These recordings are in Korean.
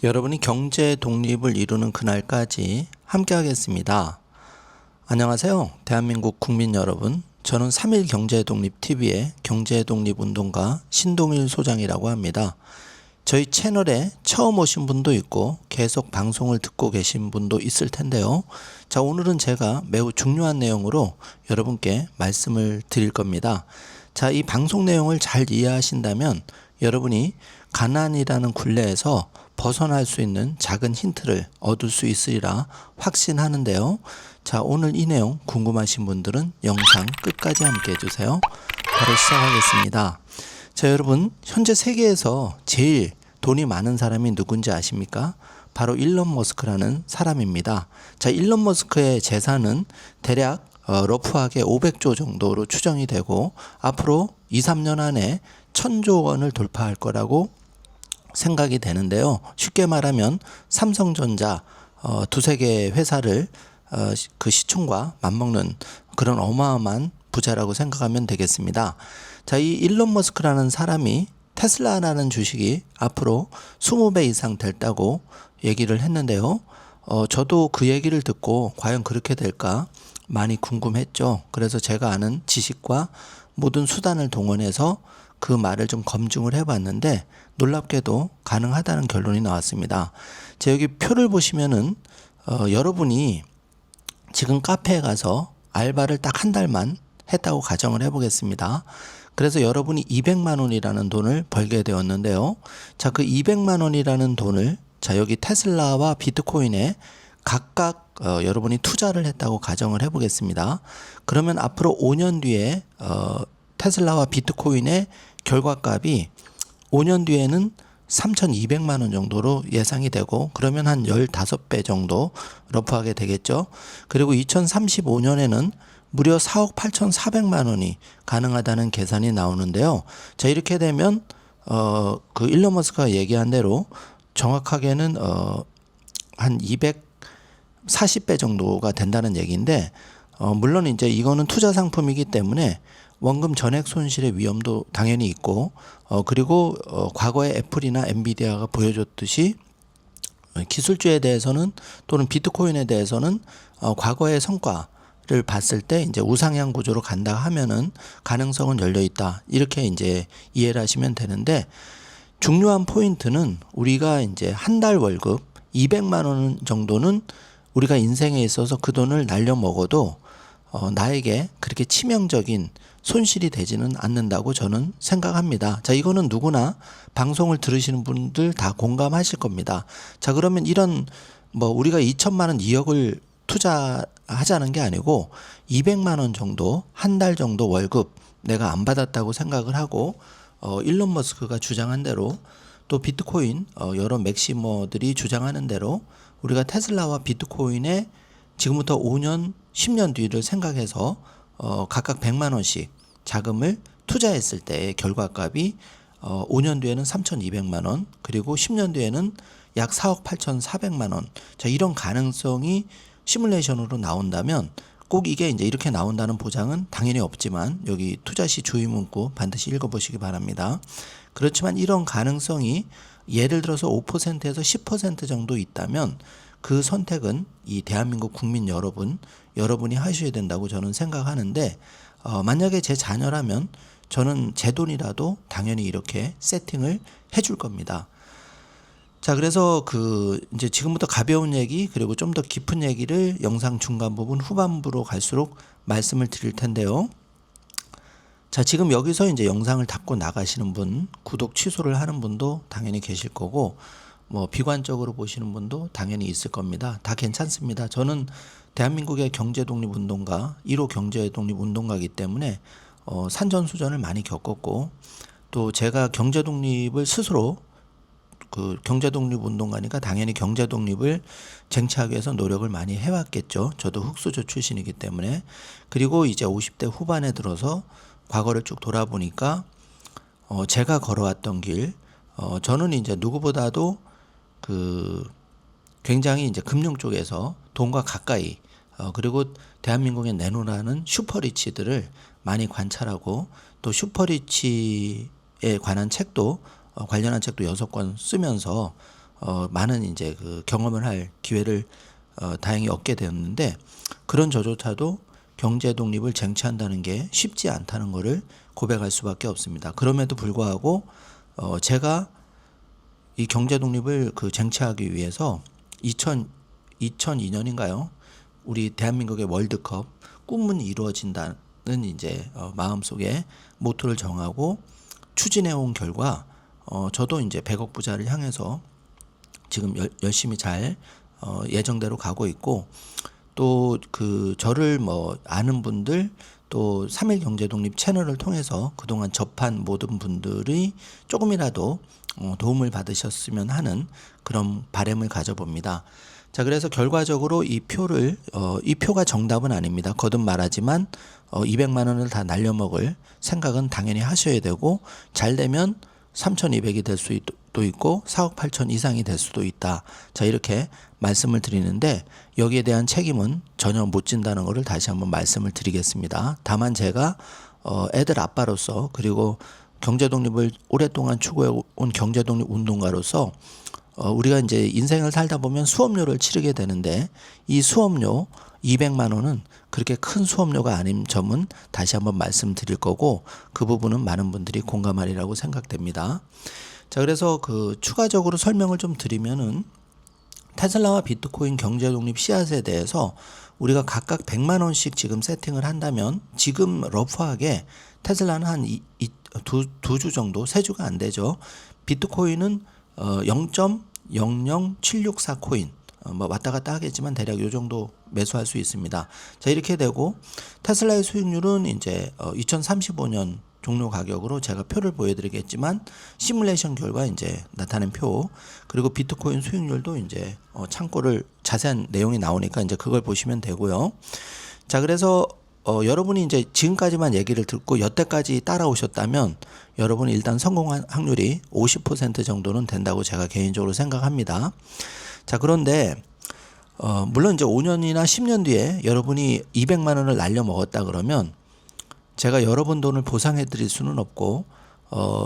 여러분이 경제 독립을 이루는 그날까지 함께 하겠습니다. 안녕하세요. 대한민국 국민 여러분. 저는 3일 경제독립TV의 경제독립운동가 신동일 소장이라고 합니다. 저희 채널에 처음 오신 분도 있고 계속 방송을 듣고 계신 분도 있을 텐데요. 자, 오늘은 제가 매우 중요한 내용으로 여러분께 말씀을 드릴 겁니다. 자, 이 방송 내용을 잘 이해하신다면 여러분이 가난이라는 굴레에서 벗어날 수 있는 작은 힌트를 얻을 수 있으리라 확신하는데요. 자, 오늘 이 내용 궁금하신 분들은 영상 끝까지 함께 해주세요. 바로 시작하겠습니다. 자, 여러분, 현재 세계에서 제일 돈이 많은 사람이 누군지 아십니까? 바로 일론 머스크라는 사람입니다. 자, 일론 머스크의 재산은 대략 러프하게 500조 정도로 추정이 되고 앞으로 2, 3년 안에 1000조 원을 돌파할 거라고 생각이 되는데요. 쉽게 말하면 삼성전자 두세 개의 회사를 그 시총과 맞먹는 그런 어마어마한 부자라고 생각하면 되겠습니다. 자, 이 일론 머스크라는 사람이 테슬라라는 주식이 앞으로 20배 이상 됐다고 얘기를 했는데요. 저도 그 얘기를 듣고 과연 그렇게 될까 많이 궁금했죠. 그래서 제가 아는 지식과 모든 수단을 동원해서 그 말을 좀 검증을 해봤는데 놀랍게도 가능하다는 결론이 나왔습니다. 자, 여기 표를 보시면은 여러분이 지금 카페에 가서 알바를 딱 한 달만 했다고 가정을 해보겠습니다. 그래서 여러분이 200만 원이라는 돈을 벌게 되었는데요. 자, 그 200만 원이라는 돈을 자, 여기 테슬라와 비트코인에 각각 여러분이 투자를 했다고 가정을 해보겠습니다. 그러면 앞으로 5년 뒤에 테슬라와 비트코인의 결과값이 5년 뒤에는 3,200만 원 정도로 예상이 되고 그러면 한 15배 정도 러프하게 되겠죠. 그리고 2035년에는 무려 4억 8,400만 원이 가능하다는 계산이 나오는데요. 자, 이렇게 되면 그 일론 머스크가 얘기한 대로 정확하게는 한 240배 정도가 된다는 얘기인데 물론 이제 이거는 투자 상품이기 때문에 원금 전액 손실의 위험도 당연히 있고 그리고 과거에 애플이나 엔비디아가 보여줬듯이 기술주에 대해서는 또는 비트코인에 대해서는 과거의 성과를 봤을 때 이제 우상향 구조로 간다 하면은 가능성은 열려 있다. 이렇게 이제 이해를 하시면 되는데 중요한 포인트는 우리가 이제 한 달 월급 200만 원 정도는 우리가 인생에 있어서 그 돈을 날려 먹어도 나에게 그렇게 치명적인 손실이 되지는 않는다고 저는 생각합니다. 자, 이거는 누구나 방송을 들으시는 분들 다 공감하실 겁니다. 자, 그러면 이런 우리가 2천만 원, 2억을 투자하자는 게 아니고 200만 원 정도 한 달 정도 월급 내가 안 받았다고 생각을 하고 일론 머스크가 주장한 대로 또 비트코인 여러 맥시머들이 주장하는 대로 우리가 테슬라와 비트코인에 지금부터 5년, 10년 뒤를 생각해서 각각 100만 원씩 자금을 투자했을 때의 결과값이 5년 뒤에는 3,200만 원 그리고 10년 뒤에는 약 4억 8,400만 원. 자, 이런 가능성이 시뮬레이션으로 나온다면 꼭 이게 이제 이렇게 나온다는 보장은 당연히 없지만 여기 투자 시 주의 문구 반드시 읽어보시기 바랍니다. 그렇지만 이런 가능성이 예를 들어서 5%에서 10% 정도 있다면 그 선택은 이 대한민국 국민 여러분이 하셔야 된다고 저는 생각하는데 만약에 제 자녀라면 저는 제 돈이라도 당연히 이렇게 세팅을 해줄 겁니다. 자, 그래서 이제 지금부터 가벼운 얘기 그리고 좀 더 깊은 얘기를 영상 중간 부분 후반부로 갈수록 말씀을 드릴 텐데요. 자, 지금 여기서 이제 영상을 닫고 나가시는 분, 구독 취소를 하는 분도 당연히 계실 거고 비관적으로 보시는 분도 당연히 있을 겁니다. 다 괜찮습니다. 저는 대한민국의 경제독립운동가 1호 경제독립운동가이기 때문에 산전수전을 많이 겪었고 또 제가 경제독립을 스스로 그 경제독립운동가니까 당연히 경제독립을 쟁취하기 위해서 노력을 많이 해왔겠죠. 저도 흑수저 출신이기 때문에. 그리고 이제 50대 후반에 들어서 과거를 쭉 돌아보니까 제가 걸어왔던 길 저는 이제 누구보다도 굉장히 이제 금융 쪽에서 돈과 가까이 그리고 대한민국에 내놓으라는 슈퍼리치들을 많이 관찰하고 또 슈퍼리치에 관한 책도 관련한 책도 6권 쓰면서 많은 이제 그 경험을 할 기회를 다행히 얻게 되었는데, 그런 저조차도 경제 독립을 쟁취한다는 게 쉽지 않다는 것을 고백할 수밖에 없습니다. 그럼에도 불구하고 제가 이 경제 독립을 쟁취하기 위해서 2002년인가요? 우리 대한민국의 월드컵 꿈은 이루어진다는 이제 마음속에 모토를 정하고 추진해 온 결과 저도 이제 100억 부자를 향해서 지금 열심히 잘 예정대로 가고 있고, 또 저를 아는 분들, 또 3일 경제독립 채널을 통해서 그동안 접한 모든 분들이 조금이라도 도움을 받으셨으면 하는 그런 바람을 가져봅니다. 자, 그래서 결과적으로 이 표가 정답은 아닙니다. 거듭 말하지만 200만 원을 다 날려먹을 생각은 당연히 하셔야 되고, 잘 되면 3,200이 될 수도 있고 4억 8천 이상이 될 수도 있다. 자, 이렇게 말씀을 드리는데, 여기에 대한 책임은 전혀 못 진다는 것을 다시 한번 말씀을 드리겠습니다. 다만 제가 애들 아빠로서, 그리고 경제독립을 오랫동안 추구해온 경제독립 운동가로서 우리가 이제 인생을 살다 보면 수업료를 치르게 되는데, 이 수업료 200만 원은 그렇게 큰 수업료가 아닌 점은 다시 한번 말씀드릴 거고, 그 부분은 많은 분들이 공감하리라고 생각됩니다. 자, 그래서 추가적으로 설명을 좀 드리면은, 테슬라와 비트코인 경제독립 씨앗에 대해서 우리가 각각 100만 원씩 지금 세팅을 한다면, 지금 러프하게 테슬라는 한 두 주 정도, 3주가 안 되죠. 비트코인은 0.00764 코인, 왔다 갔다 하겠지만 대략 요 정도 매수할 수 있습니다. 자, 이렇게 되고 테슬라의 수익률은 이제 2035년 종료 가격으로 제가 표를 보여드리겠지만, 시뮬레이션 결과 이제 나타낸 표, 그리고 비트코인 수익률도 이제 참고를, 자세한 내용이 나오니까 이제 그걸 보시면 되고요. 자, 그래서 여러분이 이제 지금까지만 얘기를 듣고 여태까지 따라오셨다면 여러분이 일단 성공 확률이 50% 정도는 된다고 제가 개인적으로 생각합니다. 자, 그런데 물론 이제 5년이나 10년 뒤에 여러분이 200만 원을 날려 먹었다 그러면 제가 여러분 돈을 보상해 드릴 수는 없고,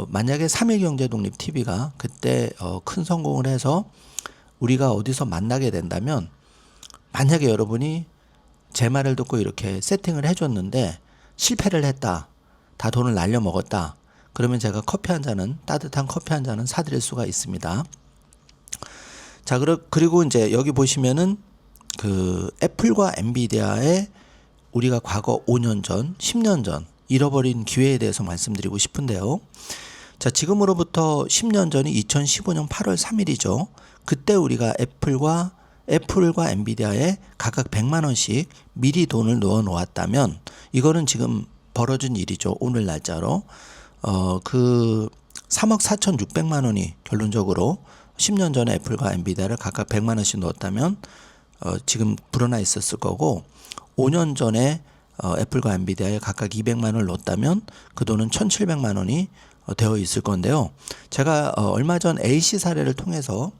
만약에 3일 경제독립 TV가 그때 큰 성공을 해서 우리가 어디서 만나게 된다면, 만약에 여러분이 제 말을 듣고 이렇게 세팅을 해줬는데 실패를 했다, 다 돈을 날려 먹었다, 그러면 제가 커피 한 잔은, 따뜻한 커피 한 잔은 사드릴 수가 있습니다. 자, 그리고 이제 여기 보시면은 애플과 엔비디아의 우리가 과거 5년 전, 10년 전 잃어버린 기회에 대해서 말씀드리고 싶은데요. 자, 지금으로부터 10년 전이 2015년 8월 3일이죠. 그때 우리가 애플과 엔비디아에 각각 100만 원씩 미리 돈을 넣어 놓았다면, 이거는 지금 벌어진 일이죠. 오늘 날짜로 3억 4,600만 원이 결론적으로 10년 전에 애플과 엔비디아를 각각 100만 원씩 넣었다면 지금 불어나 있었을 거고, 5년 전에 애플과 엔비디아에 각각 200만 원을 넣었다면 그 돈은 1,700만 원이 되어 있을 건데요. 제가 얼마 전 AC 사례를 통해서,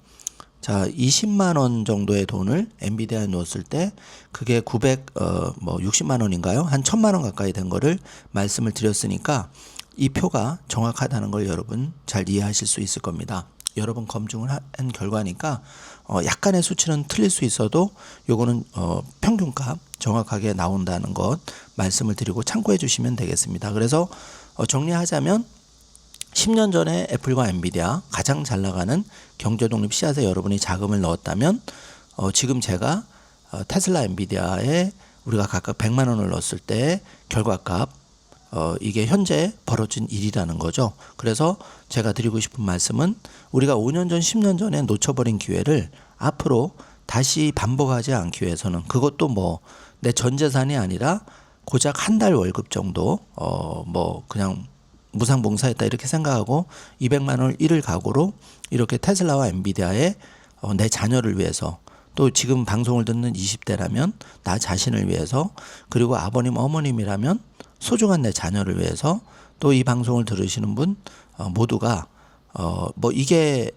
자, 20만 원 정도의 돈을 엔비디아에 넣었을 때 그게 60만 원인가요? 한 1,000만 원 가까이 된 거를 말씀을 드렸으니까 이 표가 정확하다는 걸 여러분 잘 이해하실 수 있을 겁니다. 여러 번 검증을 한 결과니까 약간의 수치는 틀릴 수 있어도 요거는 평균값 정확하게 나온다는 것 말씀을 드리고 참고해 주시면 되겠습니다. 그래서 정리하자면, 10년 전에 애플과 엔비디아 가장 잘 나가는 경제독립 씨앗에 여러분이 자금을 넣었다면, 지금 제가 테슬라, 엔비디아에 우리가 각각 100만 원을 넣었을 때 결과값, 이게 현재 벌어진 일이라는 거죠. 그래서 제가 드리고 싶은 말씀은, 우리가 5년 전, 10년 전에 놓쳐버린 기회를 앞으로 다시 반복하지 않기 위해서는, 그것도 내 전 재산이 아니라 고작 한 달 월급 정도, 그냥 무상봉사했다 이렇게 생각하고 200만 원을 잃을 각오로 이렇게 테슬라와 엔비디아에 내 자녀를 위해서, 또 지금 방송을 듣는 20대라면 나 자신을 위해서, 그리고 아버님 어머님이라면 소중한 내 자녀를 위해서, 또 이 방송을 들으시는 분 모두가 이게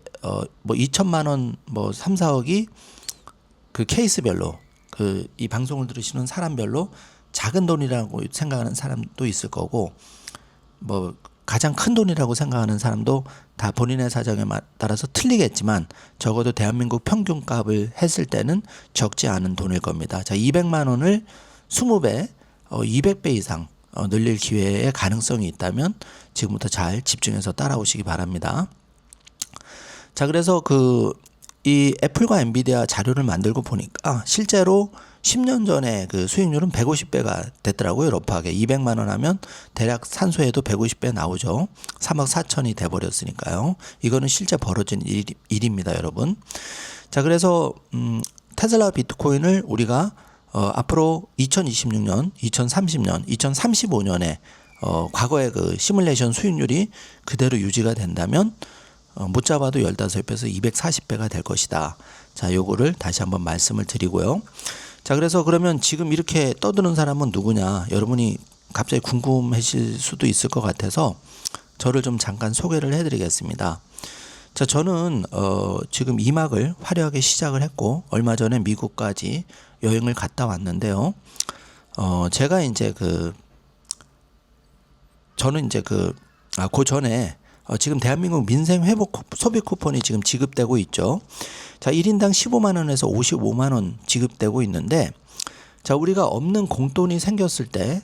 2천만 원 3, 4억이 그 케이스별로, 이 방송을 들으시는 사람별로 작은 돈이라고 생각하는 사람도 있을 거고, 가장 큰 돈이라고 생각하는 사람도 다 본인의 사정에 따라서 틀리겠지만 적어도 대한민국 평균값을 했을 때는 적지 않은 돈일 겁니다. 자, 200만 원을 20배, 200배 이상 늘릴 기회의 가능성이 있다면 지금부터 잘 집중해서 따라오시기 바랍니다. 자, 그래서 이 애플과 엔비디아 자료를 만들고 보니까 실제로 10년 전에 그 수익률은 150배가 됐더라고요. 러프하게 200만 원 하면 대략 산소에도 150배 나오죠. 3억 4천이 돼버렸으니까요. 이거는 실제 벌어진 일입니다, 여러분. 자, 그래서 테슬라 비트코인을 우리가 앞으로 2026년, 2030년, 2035년에 과거의 그 시뮬레이션 수익률이 그대로 유지가 된다면 못 잡아도 15배에서 240배가 될 것이다. 자, 요거를 다시 한번 말씀을 드리고요. 자, 그래서 그러면 지금 이렇게 떠드는 사람은 누구냐? 여러분이 갑자기 궁금하실 수도 있을 것 같아서 저를 좀 잠깐 소개를 해드리겠습니다. 자, 저는 지금 2막을 화려하게 시작을 했고 얼마 전에 미국까지 여행을 갔다 왔는데요. 제가 이제 저는 이제 그 전에 지금 대한민국 민생 회복 소비 쿠폰이 지금 지급되고 있죠. 자, 1인당 15만 원에서 55만 원 지급되고 있는데, 자, 우리가 없는 공돈이 생겼을 때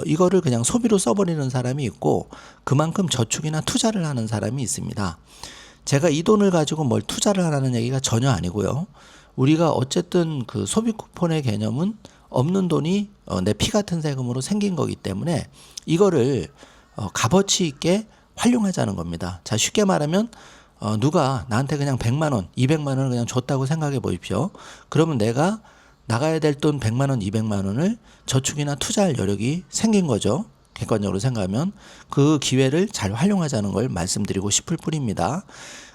이거를 그냥 소비로 써버리는 사람이 있고 그만큼 저축이나 투자를 하는 사람이 있습니다. 제가 이 돈을 가지고 뭘 투자를 하라는 얘기가 전혀 아니고요. 우리가 어쨌든 그 소비 쿠폰의 개념은 없는 돈이 내 피 같은 세금으로 생긴 거기 때문에 이거를 값어치 있게 활용하자는 겁니다. 자, 쉽게 말하면 누가 나한테 그냥 100만 원, 200만 원을 그냥 줬다고 생각해 보십시오. 그러면 내가 나가야 될 돈 100만 원, 200만 원을 저축이나 투자할 여력이 생긴 거죠. 객관적으로 생각하면 그 기회를 잘 활용하자는 걸 말씀드리고 싶을 뿐입니다.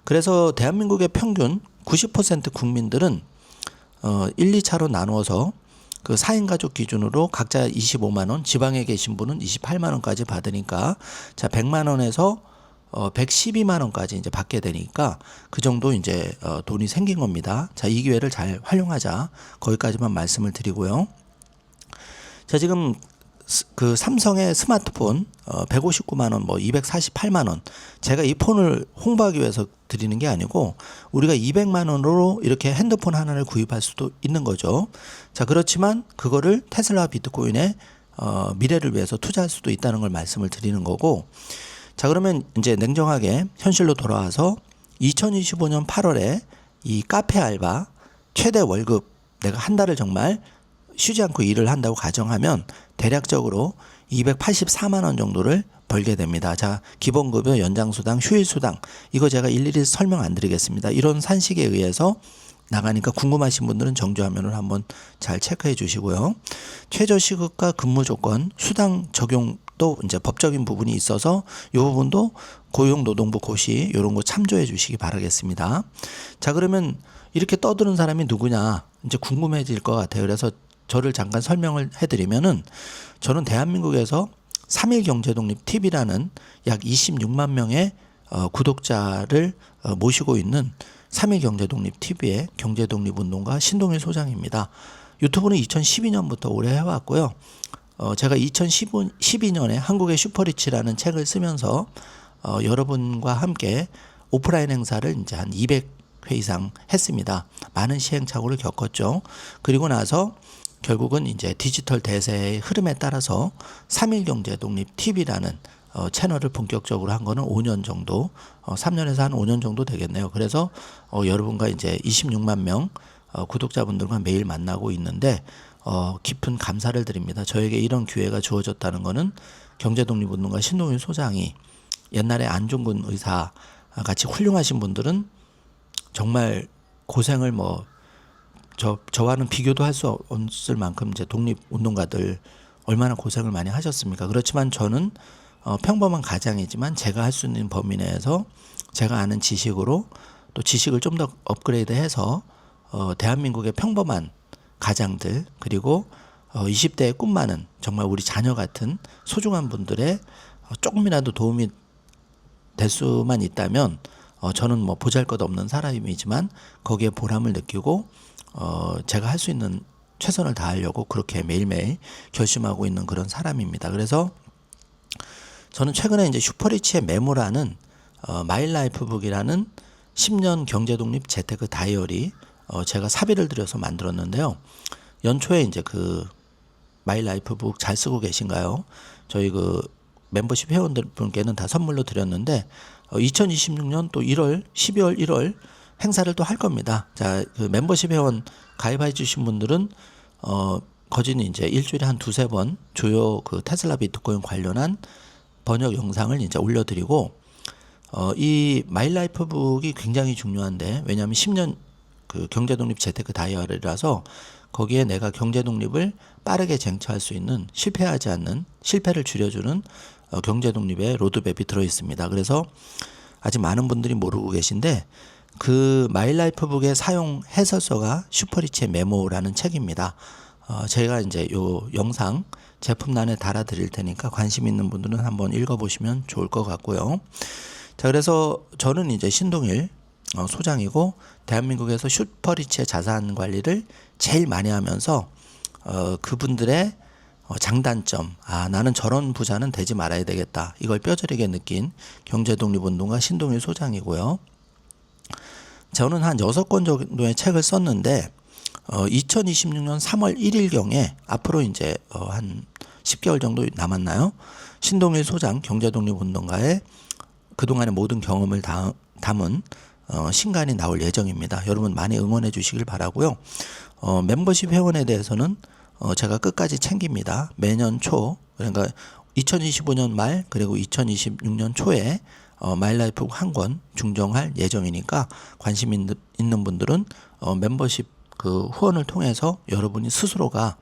그래서 대한민국의 평균 90% 국민들은 1, 2차로 나누어서 그 4인 가족 기준으로 각자 25만 원, 지방에 계신 분은 28만 원까지 받으니까 자, 100만 원에서 112만 원까지 이제 받게 되니까 그 정도 이제 돈이 생긴 겁니다. 자, 이 기회를 잘 활용하자. 거기까지만 말씀을 드리고요. 자, 지금 그 삼성의 스마트폰 159만 원, 뭐 248만 원. 제가 이 폰을 홍보하기 위해서 드리는 게 아니고 우리가 200만 원으로 이렇게 핸드폰 하나를 구입할 수도 있는 거죠. 자, 그렇지만 그거를 테슬라 비트코인의 미래를 위해서 투자할 수도 있다는 걸 말씀을 드리는 거고. 자, 그러면 이제 냉정하게 현실로 돌아와서 2025년 8월에 이 카페 알바 최대 월급 내가 한 달을 정말 쉬지 않고 일을 한다고 가정하면 대략적으로 284만 원 정도를 벌게 됩니다. 자, 기본급여, 연장수당, 휴일수당 이거 제가 일일이 설명 안 드리겠습니다. 이런 산식에 의해서 나가니까 궁금하신 분들은 정주화면을 한번 잘 체크해 주시고요. 최저시급과 근무조건, 수당 적용도 이제 법적인 부분이 있어서 이 부분도 고용노동부 고시 이런 거 참조해 주시기 바라겠습니다. 자, 그러면 이렇게 떠드는 사람이 누구냐 이제 궁금해질 것 같아요. 그래서 저를 잠깐 설명을 해드리면은 저는 대한민국에서 3일 경제독립 TV라는 약 26만 명의 구독자를 모시고 있는 3일 경제독립 TV의 경제독립운동가 신동일 소장입니다. 유튜브는 2012년부터 오래 해왔고요. 제가 2012년에 한국의 슈퍼리치라는 책을 쓰면서 여러분과 함께 오프라인 행사를 이제 한 200회 이상 했습니다. 많은 시행착오를 겪었죠. 그리고 나서 결국은 이제 디지털 대세의 흐름에 따라서 3일 경제 독립 TV라는 채널을 본격적으로 한 거는 5년 정도, 3년에서 한 5년 정도 되겠네요. 그래서 여러분과 이제 26만 명 구독자분들과 매일 만나고 있는데 깊은 감사를 드립니다. 저에게 이런 기회가 주어졌다는 거는 경제독립운동가 신동일 소장이 옛날에 안중근 의사 같이 훌륭하신 분들은 정말 고생을 저와는 비교도 할 수 없을 만큼 이제 독립운동가들 얼마나 고생을 많이 하셨습니까? 그렇지만 저는 평범한 가장이지만 제가 할 수 있는 범위 내에서 제가 아는 지식으로 또 지식을 좀 더 업그레이드해서 대한민국의 평범한 가장들 그리고 20대의 꿈 많은 정말 우리 자녀 같은 소중한 분들의 조금이라도 도움이 될 수만 있다면 저는 뭐 보잘것없는 사람이지만 거기에 보람을 느끼고 제가 할 수 있는 최선을 다하려고 그렇게 매일매일 결심하고 있는 그런 사람입니다. 그래서 저는 최근에 이제 슈퍼리치의 메모라는 마일라이프북이라는 10년 경제독립 재테크 다이어리 제가 사비를 들여서 만들었는데요. 연초에 이제 그 마일라이프북 잘 쓰고 계신가요? 저희 그 멤버십 회원분께는 다 선물로 드렸는데 2026년 또 1월, 12월, 1월 행사를 또 할 겁니다. 자, 그 멤버십 회원 가입해 주신 분들은 거진이 이제 일주일에 한 두세 번 주요 그 테슬라 비트코인 관련한 번역 영상을 이제 올려드리고 이 마일라이프북이 굉장히 중요한데, 왜냐하면 10년 그 경제독립 재테크 다이어리라서 거기에 내가 경제독립을 빠르게 쟁취할 수 있는, 실패하지 않는, 실패를 줄여주는 경제독립의 로드맵이 들어있습니다. 그래서 아직 많은 분들이 모르고 계신데, 그 마일라이프북의 사용 해설서가 슈퍼리치의 메모라는 책입니다. 제가 이제 요 영상 제품란에 달아 드릴 테니까 관심 있는 분들은 한번 읽어보시면 좋을 것 같고요. 자, 그래서 저는 이제 신동일 소장이고, 대한민국에서 슈퍼리치의 자산 관리를 제일 많이 하면서 그분들의 장단점, 나는 저런 부자는 되지 말아야 되겠다, 이걸 뼈저리게 느낀 경제독립운동가 신동일 소장이고요. 저는 한 6권 정도의 책을 썼는데 2026년 3월 1일경에 앞으로 이제 한 10개월 정도 남았나요? 신동일 소장 경제독립운동가의 그동안의 모든 경험을 담은 신간이 나올 예정입니다. 여러분 많이 응원해 주시길 바라고요. 멤버십 회원에 대해서는 제가 끝까지 챙깁니다. 매년 초, 그러니까 2025년 말 그리고 2026년 초에 마일라이프 한 권 중정할 예정이니까 관심 있는 분들은 멤버십 그 후원을 통해서 여러분이 스스로가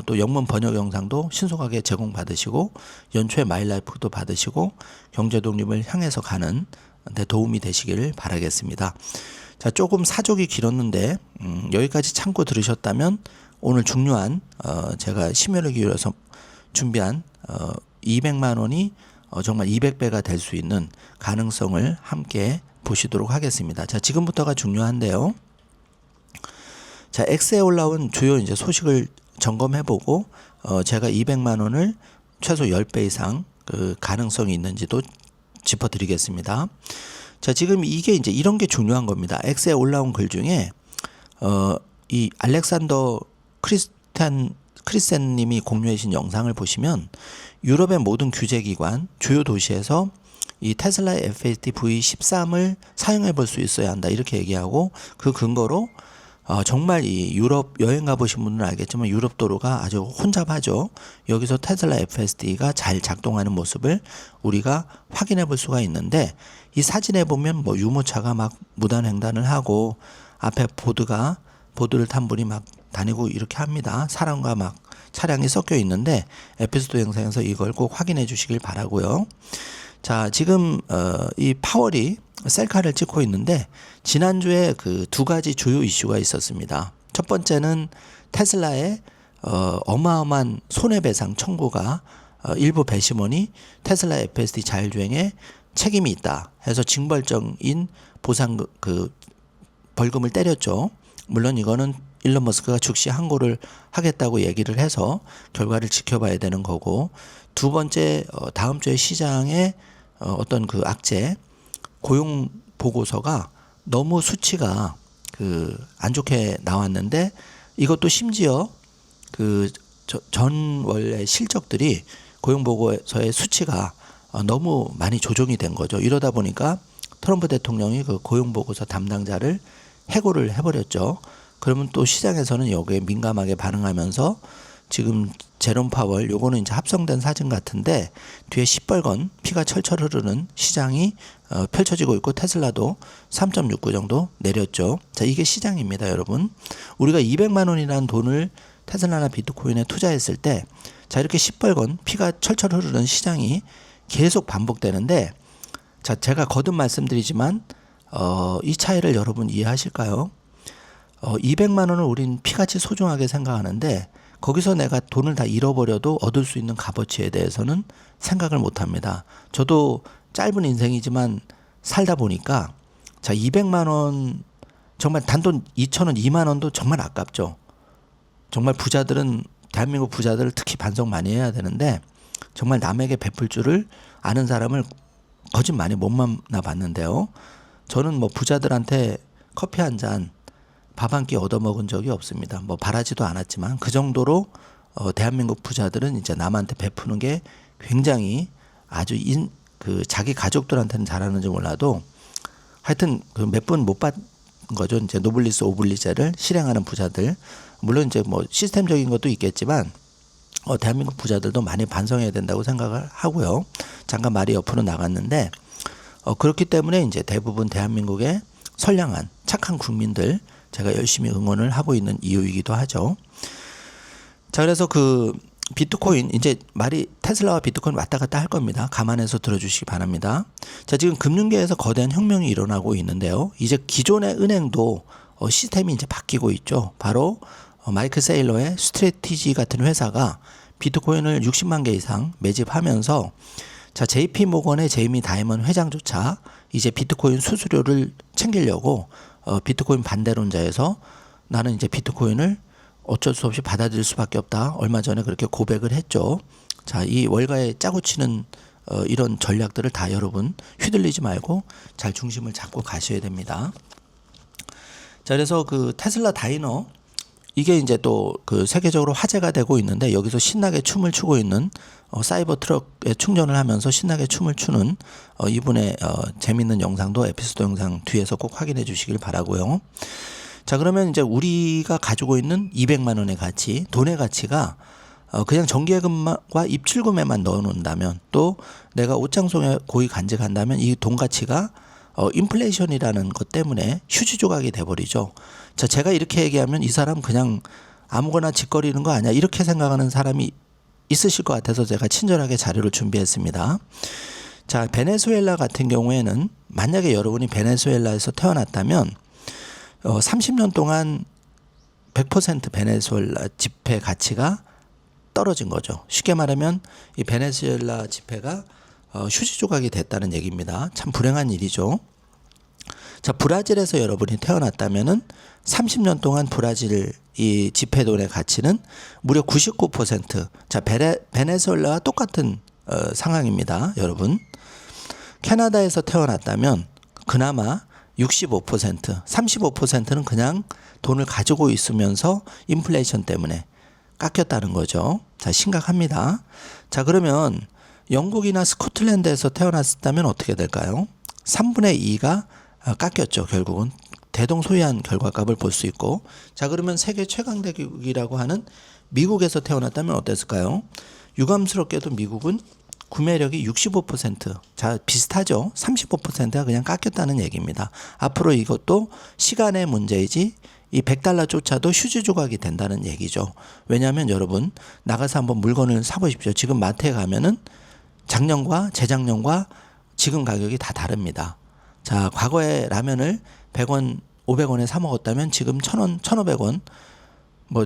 또 영문 번역 영상도 신속하게 제공받으시고, 연초에 마일라이프도 받으시고 경제독립을 향해서 가는 데 도움이 되시기를 바라겠습니다. 자, 조금 사족이 길었는데 여기까지 참고 들으셨다면 오늘 중요한 제가 심혈을 기울여서 준비한 200만 원이 정말 200배가 될 수 있는 가능성을 함께 보시도록 하겠습니다. 자, 지금부터가 중요한데요. 자, X에 올라온 주요 이제 소식을 점검해보고 제가 200만 원을 최소 10배 이상 그 가능성이 있는지도 짚어드리겠습니다. 자, 지금 이게 이제 이런 게 중요한 겁니다. X에 올라온 글 중에 이 알렉산더 크리센님이 공유해 주신 영상을 보시면 유럽의 모든 규제기관, 주요 도시에서 이 테슬라의 FSD V13을 사용해 볼 수 있어야 한다, 이렇게 얘기하고, 그 근거로 정말 이 유럽 여행 가보신 분들은 알겠지만 유럽 도로가 아주 혼잡하죠. 여기서 테슬라 FSD가 잘 작동하는 모습을 우리가 확인해 볼 수가 있는데, 이 사진에 보면 뭐 유모차가 막 무단횡단을 하고 앞에 보드를 탄 분이 막 다니고 이렇게 합니다. 사람과 막 차량이 섞여 있는데 에피소드 영상에서 이걸 꼭 확인해 주시길 바라고요. 자, 지금 이 파월이 셀카를 찍고 있는데 지난주에 그 두 가지 주요 이슈가 있었습니다. 첫 번째는 테슬라의 어마어마한 손해배상 청구가 일부 배심원이 테슬라 FSD 자율주행에 책임이 있다 해서 징벌적인 보상 그 벌금을 때렸죠. 물론 이거는 일론 머스크가 즉시 항고를 하겠다고 얘기를 해서 결과를 지켜봐야 되는 거고, 두 번째 다음 주에 시장에 어떤 그 악재 고용 보고서가 너무 수치가 그 안 좋게 나왔는데, 이것도 심지어 그 전월의 실적들이 고용 보고서의 수치가 너무 많이 조정이 된 거죠. 이러다 보니까 트럼프 대통령이 그 고용 보고서 담당자를 해고를 해버렸죠. 그러면 또 시장에서는 여기에 민감하게 반응하면서 지금 제롬 파월, 요거는 이제 합성된 사진 같은데 뒤에 시뻘건 피가 철철 흐르는 시장이 펼쳐지고 있고, 테슬라도 3.69 정도 내렸죠. 자, 이게 시장입니다, 여러분. 우리가 200만 원이라는 돈을 테슬라나 비트코인에 투자했을 때, 자, 이렇게 시뻘건 피가 철철 흐르는 시장이 계속 반복되는데, 자, 제가 거듭 말씀드리지만 이 차이를 여러분 이해하실까요? 200만 원을 우린 피같이 소중하게 생각하는데 거기서 내가 돈을 다 잃어버려도 얻을 수 있는 값어치에 대해서는 생각을 못 합니다. 저도 짧은 인생이지만 살다 보니까, 자, 200만 원 정말 단돈 2,000원, 2만 원도 정말 아깝죠. 정말 부자들은, 대한민국 부자들 특히 반성 많이 해야 되는데 정말 남에게 베풀 줄을 아는 사람을 거진 많이 못 만나봤는데요. 저는 뭐 부자들한테 커피 한 잔, 밥 한 끼 얻어먹은 적이 없습니다. 뭐 바라지도 않았지만 그 정도로 대한민국 부자들은 이제 남한테 베푸는 게 굉장히 아주 그 자기 가족들한테는 잘하는지 몰라도 하여튼 그 몇 분 못 받은 거죠. 이제 노블리스 오블리제를 실행하는 부자들. 물론 이제 뭐 시스템적인 것도 있겠지만 대한민국 부자들도 많이 반성해야 된다고 생각을 하고요. 잠깐 말이 옆으로 나갔는데 그렇기 때문에 이제 대부분 대한민국의 선량한 착한 국민들 제가 열심히 응원을 하고 있는 이유이기도 하죠. 자, 그래서 그 비트코인 이제 말이 테슬라와 비트코인 왔다 갔다 할 겁니다. 감안해서 들어주시기 바랍니다. 자, 지금 금융계에서 거대한 혁명이 일어나고 있는데요. 이제 기존의 은행도 시스템이 이제 바뀌고 있죠. 바로 마이클 세일러의 스트래티지 같은 회사가 비트코인을 60만 개 이상 매집하면서 자, JP 모건의 제이미 다이먼 회장조차 이제 비트코인 수수료를 챙기려고 비트코인 반대론자에서 나는 이제 비트코인을 어쩔 수 없이 받아들일 수밖에 없다. 얼마 전에 그렇게 고백을 했죠. 자, 이 월가에 짜고 치는 이런 전략들을 다 여러분 휘둘리지 말고 잘 중심을 잡고 가셔야 됩니다. 자, 그래서 그 테슬라 다이너 이게 이제 또 그 세계적으로 화제가 되고 있는데 여기서 신나게 춤을 추고 있는 사이버 트럭에 충전을 하면서 신나게 춤을 추는 이분의 재밌는 영상도 에피소드 영상 뒤에서 꼭 확인해 주시길 바라고요. 자, 그러면 이제 우리가 가지고 있는 200만 원의 가치, 돈의 가치가 그냥 정기예금과 입출금에만 넣어 놓는다면 또 내가 옷장송에 고이 간직한다면 이 돈 가치가 인플레이션이라는 것 때문에 휴지 조각이 돼버리죠. 자, 제가 이렇게 얘기하면 이 사람 그냥 아무거나 짓거리는 거 아니야 이렇게 생각하는 사람이 있으실 것 같아서 제가 친절하게 자료를 준비했습니다. 자, 베네수엘라 같은 경우에는 만약에 여러분이 베네수엘라에서 태어났다면 30년 동안 100% 베네수엘라 지폐 가치가 떨어진 거죠. 쉽게 말하면 이 베네수엘라 지폐가 휴지 조각이 됐다는 얘기입니다. 참 불행한 일이죠. 자, 브라질에서 여러분이 태어났다면은 30년 동안 브라질 이 지폐 돈의 가치는 무려 99%. 자, 베네수엘라와 똑같은 상황입니다, 여러분. 캐나다에서 태어났다면 그나마 65%, 35%는 그냥 돈을 가지고 있으면서 인플레이션 때문에 깎였다는 거죠. 자, 심각합니다. 자, 그러면 영국이나 스코틀랜드에서 태어났다면 어떻게 될까요? 3분의 2가 깎였죠. 결국은 대동소이한 결과값을 볼 수 있고, 자, 그러면 세계 최강 대국이라고 하는 미국에서 태어났다면 어땠을까요? 유감스럽게도 미국은 구매력이 65%, 자, 비슷하죠. 35%가 그냥 깎였다는 얘기입니다. 앞으로 이것도 시간의 문제이지 이 $100조차도 휴지 조각이 된다는 얘기죠. 왜냐하면 여러분 나가서 한번 물건을 사보십시오. 지금 마트에 가면은 작년과 재작년과 지금 가격이 다 다릅니다. 자, 과거에 라면을 100원, 500원에 사 먹었다면 지금 1000원, 1500원 뭐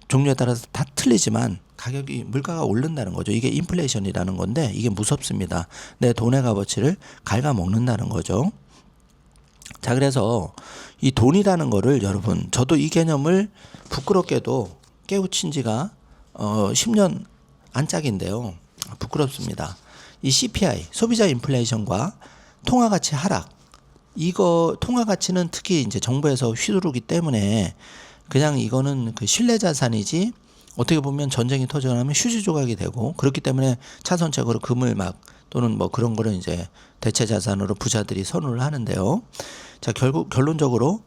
종류에 따라서 다 틀리지만 가격이 물가가 오른다는 거죠. 이게 인플레이션이라는 건데 이게 무섭습니다. 내 돈의 값어치를 갉아먹는다는 거죠. 자, 그래서 이 돈이라는 거를 여러분 저도 이 개념을 부끄럽게도 깨우친 지가 10년 안짝인데요. 부끄럽습니다. 이 CPI 소비자 인플레이션과 통화가치 하락, 이거 통화가치는 특히 이제 정부에서 휘두르기 때문에 그냥 이거는 그 신뢰자산이지 어떻게 보면 전쟁이 터져나면 휴지 조각이 되고, 그렇기 때문에 차선책으로 금을 막 또는 뭐 그런 거를 이제 대체 자산으로 부자들이 선호를 하는데요. 자, 결국 결론적으로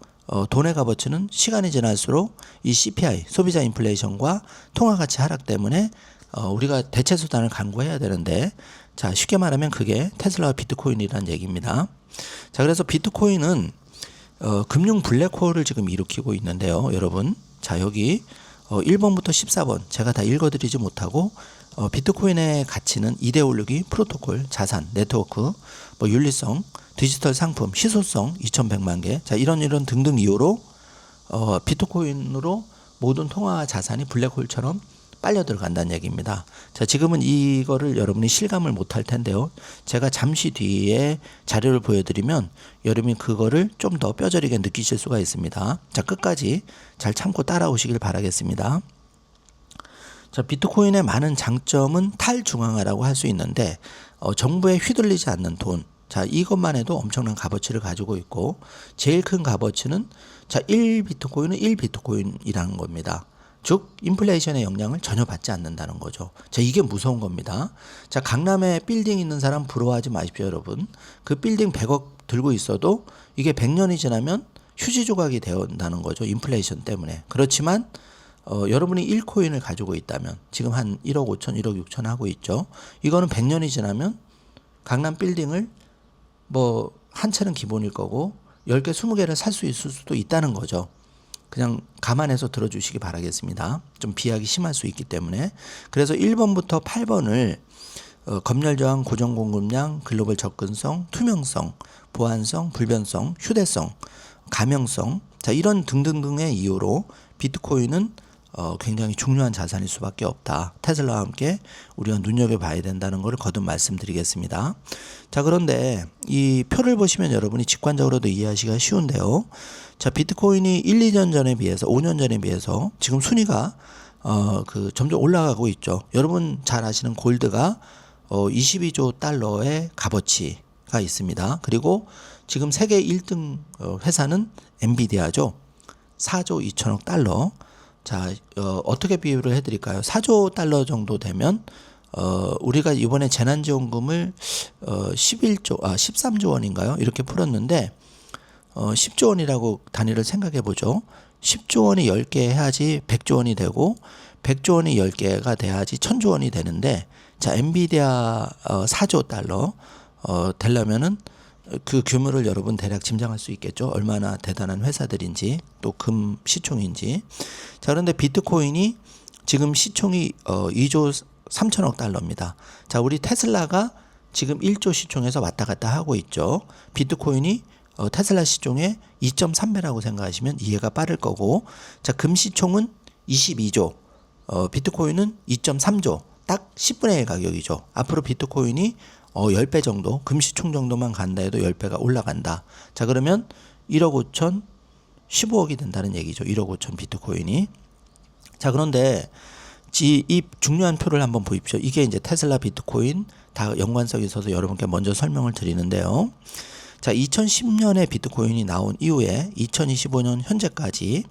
돈의 값어치는 시간이 지날수록 이 CPI 소비자 인플레이션과 통화가치 하락 때문에 우리가 대체 수단을 강구해야 되는데, 자, 쉽게 말하면 그게 테슬라와 비트코인이라는 얘기입니다. 자, 그래서 비트코인은 금융 블랙홀을 지금 일으키고 있는데요, 여러분. 자, 여기 1번부터 14번 제가 다 읽어드리지 못하고 비트코인의 가치는 이데올로기, 프로토콜, 자산, 네트워크, 뭐 윤리성, 디지털 상품, 희소성 2100만 개, 자, 이런 등등 이유로 비트코인으로 모든 통화 자산이 블랙홀처럼 빨려 들어간다는 얘기입니다. 자, 지금은 이거를 여러분이 실감을 못할 텐데요. 제가 잠시 뒤에 자료를 보여드리면 여러분이 그거를 좀 더 뼈저리게 느끼실 수가 있습니다. 자, 끝까지 잘 참고 따라오시길 바라겠습니다. 자, 비트코인의 많은 장점은 탈중앙화라고 할 수 있는데 정부에 휘둘리지 않는 돈. 자, 이것만 해도 엄청난 값어치를 가지고 있고, 제일 큰 값어치는, 자, 1비트코인은 1비트코인이라는 겁니다. 즉, 인플레이션의 영향을 전혀 받지 않는다는 거죠. 자, 이게 무서운 겁니다. 자, 강남에 빌딩 있는 사람 부러워하지 마십시오, 여러분. 그 빌딩 100억 들고 있어도 이게 100년이 지나면 휴지 조각이 되어온다는 거죠. 인플레이션 때문에. 그렇지만, 여러분이 1코인을 가지고 있다면, 지금 한 1억 5천, 1억 6천 하고 있죠. 이거는 100년이 지나면 강남 빌딩을 뭐 한 채는 기본일 거고 10개, 20개를 살 수 있을 수도 있다는 거죠. 그냥 감안해서 들어주시기 바라겠습니다. 좀 비약이 심할 수 있기 때문에. 그래서 1번부터 8번을 검열 저항, 고정 공급량, 글로벌 접근성, 투명성, 보안성, 불변성, 휴대성, 가명성, 자, 이런 등등등의 이유로 비트코인은 굉장히 중요한 자산일 수밖에 없다. 테슬라와 함께 우리가 눈여겨봐야 된다는 것을 거듭 말씀드리겠습니다. 자, 그런데 이 표를 보시면 여러분이 직관적으로도 이해하시기가 쉬운데요. 자, 비트코인이 1, 2년 전에 비해서 5년 전에 비해서 지금 순위가 점점 올라가고 있죠. 여러분 잘 아시는 골드가 22조 달러의 값어치가 있습니다. 그리고 지금 세계 1등 회사는 엔비디아죠. 4조 2천억 달러. 자, 어떻게 비유를 해드릴까요? 4조 달러 정도 되면 우리가 이번에 재난지원금을 13조 원인가요? 이렇게 풀었는데 10조 원이라고 단위를 생각해 보죠. 10조 원이 10개 해야지 100조 원이 되고 100조 원이 10개가 돼야지 1000조 원이 되는데, 자, 엔비디아 4조 달러 되려면은 그 규모를 여러분 대략 짐작할 수 있겠죠. 얼마나 대단한 회사들인지 또 금 시총인지. 자, 그런데 비트코인이 지금 시총이 2조 3천억 달러입니다. 자, 우리 테슬라가 지금 1조 시총에서 왔다 갔다 하고 있죠. 비트코인이 테슬라 시총의 2.3배라고 생각하시면 이해가 빠를 거고, 자, 금 시총은 22조, 비트코인은 2.3조, 딱 10분의 1 가격이죠. 앞으로 비트코인이 10배 정도, 금시총 정도만 간다 해도 10배가 올라간다. 자, 그러면 1억 5천 15억이 된다는 얘기죠. 1억 5천 비트코인이. 자, 그런데 이 중요한 표를 한번 보십시오. 이게 이제 테슬라 비트코인 다 연관성이 있어서 여러분께 먼저 설명을 드리는데요. 자, 2010년에 비트코인이 나온 이후에 2025년 현재까지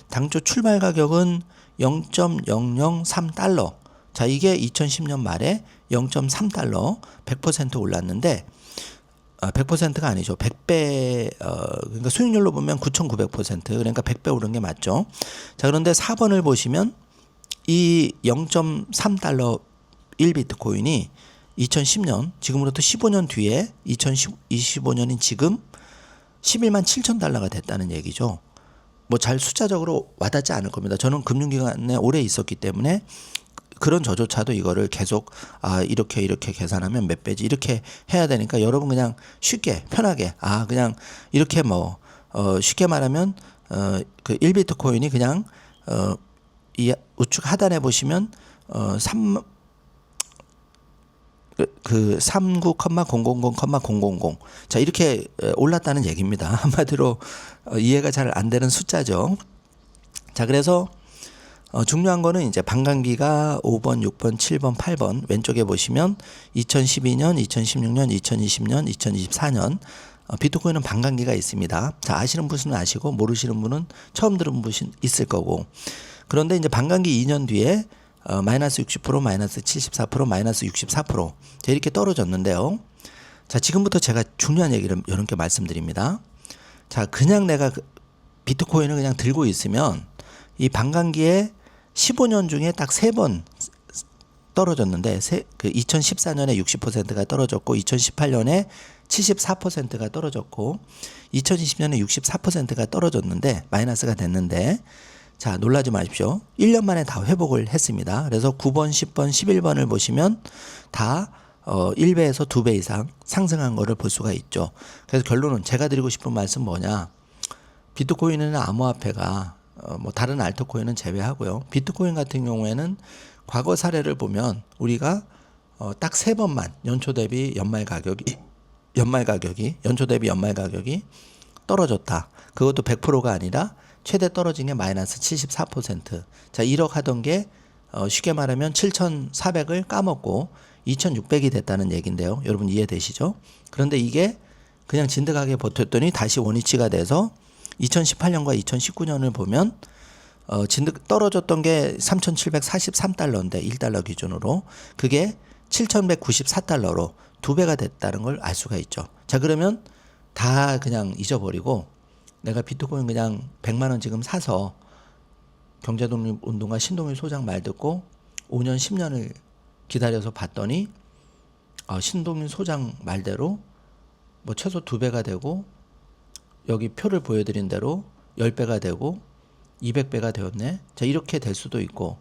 당초 출발 가격은 0.003달러. 자, 이게 2010년 말에 0.3달러 100% 올랐는데 100%가 아니죠. 100배 그러니까 수익률로 보면 9,900% 그러니까 100배 오른 게 맞죠. 자, 그런데 4번을 보시면 이 0.3달러 1비트코인이 2010년 지금으로부터 15년 뒤에 2025년인 지금 11만 7천 달러가 됐다는 얘기죠. 뭐 잘 숫자적으로 와닿지 않을 겁니다. 저는 금융기관에 오래 있었기 때문에 그런 저조차도 이거를 계속 이렇게 계산하면 몇 배지 이렇게 해야 되니까 여러분 그냥 쉽게 편하게 그냥 이렇게 뭐 쉽게 말하면 그 1비트코인이 그냥 이 우측 하단에 보시면 39,000,000. 자, 이렇게 올랐다는 얘기입니다. 한마디로 이해가 잘 안 되는 숫자죠. 자, 그래서 중요한 거는 이제 반감기가 5번, 6번, 7번, 8번 왼쪽에 보시면 2012년, 2016년, 2020년, 2024년 비트코인은 반감기가 있습니다. 자, 아시는 분은 아시고 모르시는 분은 처음 들은 분이 있을 거고. 그런데 이제 반감기 2년 뒤에 마이너스 60%, 마이너스 74%, 마이너스 64% 이렇게 떨어졌는데요. 자, 지금부터 제가 중요한 얘기를 여러분께 말씀드립니다. 자, 그냥 내가 비트코인을 그냥 들고 있으면 이 반감기에 15년 중에 딱 3번 떨어졌는데 2014년에 60%가 떨어졌고 2018년에 74%가 떨어졌고 2020년에 64%가 떨어졌는데 마이너스가 됐는데, 자, 놀라지 마십시오. 1년 만에 다 회복을 했습니다. 그래서 9번, 10번, 11번을 보시면 다 1배에서 2배 이상 상승한 거를 볼 수가 있죠. 그래서 결론은 제가 드리고 싶은 말씀 뭐냐, 비트코인은 암호화폐가 뭐 다른 알트코인은 제외하고요. 비트코인 같은 경우에는 과거 사례를 보면 우리가 딱 3번만 연초 대비 연말 가격이 연초 대비 연말 가격이 떨어졌다. 그것도 100%가 아니라 최대 떨어진 게 마이너스 74%. 자, 1억 하던 게 쉽게 말하면 7,400을 까먹고 2600이 됐다는 얘기인데요. 여러분 이해되시죠? 그런데 이게 그냥 진득하게 버텼더니 다시 원위치가 돼서 2018년과 2019년을 보면 진득 떨어졌던 게 3,743달러인데 1달러 기준으로 그게 7,194달러로 2배가 됐다는 걸 알 수가 있죠. 자, 그러면 다 그냥 잊어버리고 내가 비트코인 그냥 100만 원 지금 사서 경제독립운동가 신동일 소장 말 듣고 5년 10년을 기다려서 봤더니 신동일 소장 말대로 뭐 최소 2배가 되고 여기 표를 보여드린 대로 10배가 되고 200배가 되었네. 자, 이렇게 될 수도 있고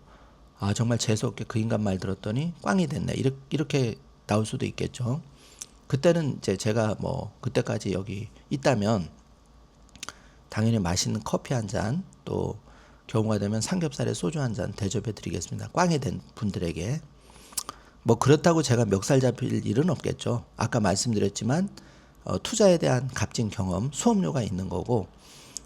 정말 재수없게 그 인간 말 들었더니 꽝이 됐네. 이렇게 나올 수도 있겠죠. 그때는 이제 제가 뭐 그때까지 여기 있다면 당연히 맛있는 커피 한 잔, 또 경우가 되면 삼겹살에 소주 한 잔 대접해 드리겠습니다. 꽝이 된 분들에게. 뭐 그렇다고 제가 멱살 잡힐 일은 없겠죠. 아까 말씀드렸지만 투자에 대한 값진 경험, 수업료가 있는 거고,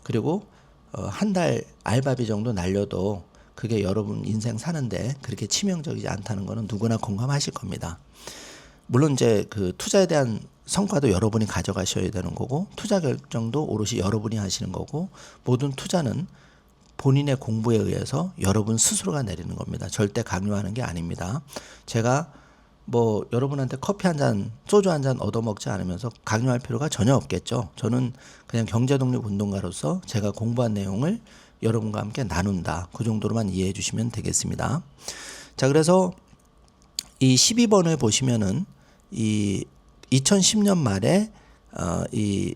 그리고 한 달 알바비 정도 날려도 그게 여러분 인생 사는데 그렇게 치명적이지 않다는 거는 누구나 공감하실 겁니다. 물론 이제 그 투자에 대한 성과도 여러분이 가져가셔야 되는 거고, 투자 결정도 오롯이 여러분이 하시는 거고, 모든 투자는 본인의 공부에 의해서 여러분 스스로가 내리는 겁니다. 절대 강요하는 게 아닙니다. 제가 뭐 여러분한테 커피 한 잔, 소주 한 잔 얻어먹지 않으면서 강요할 필요가 전혀 없겠죠. 저는 그냥 경제독립운동가로서 제가 공부한 내용을 여러분과 함께 나눈다. 그 정도로만 이해해 주시면 되겠습니다. 자, 그래서 이 12번을 보시면은 이 2010년 말에 이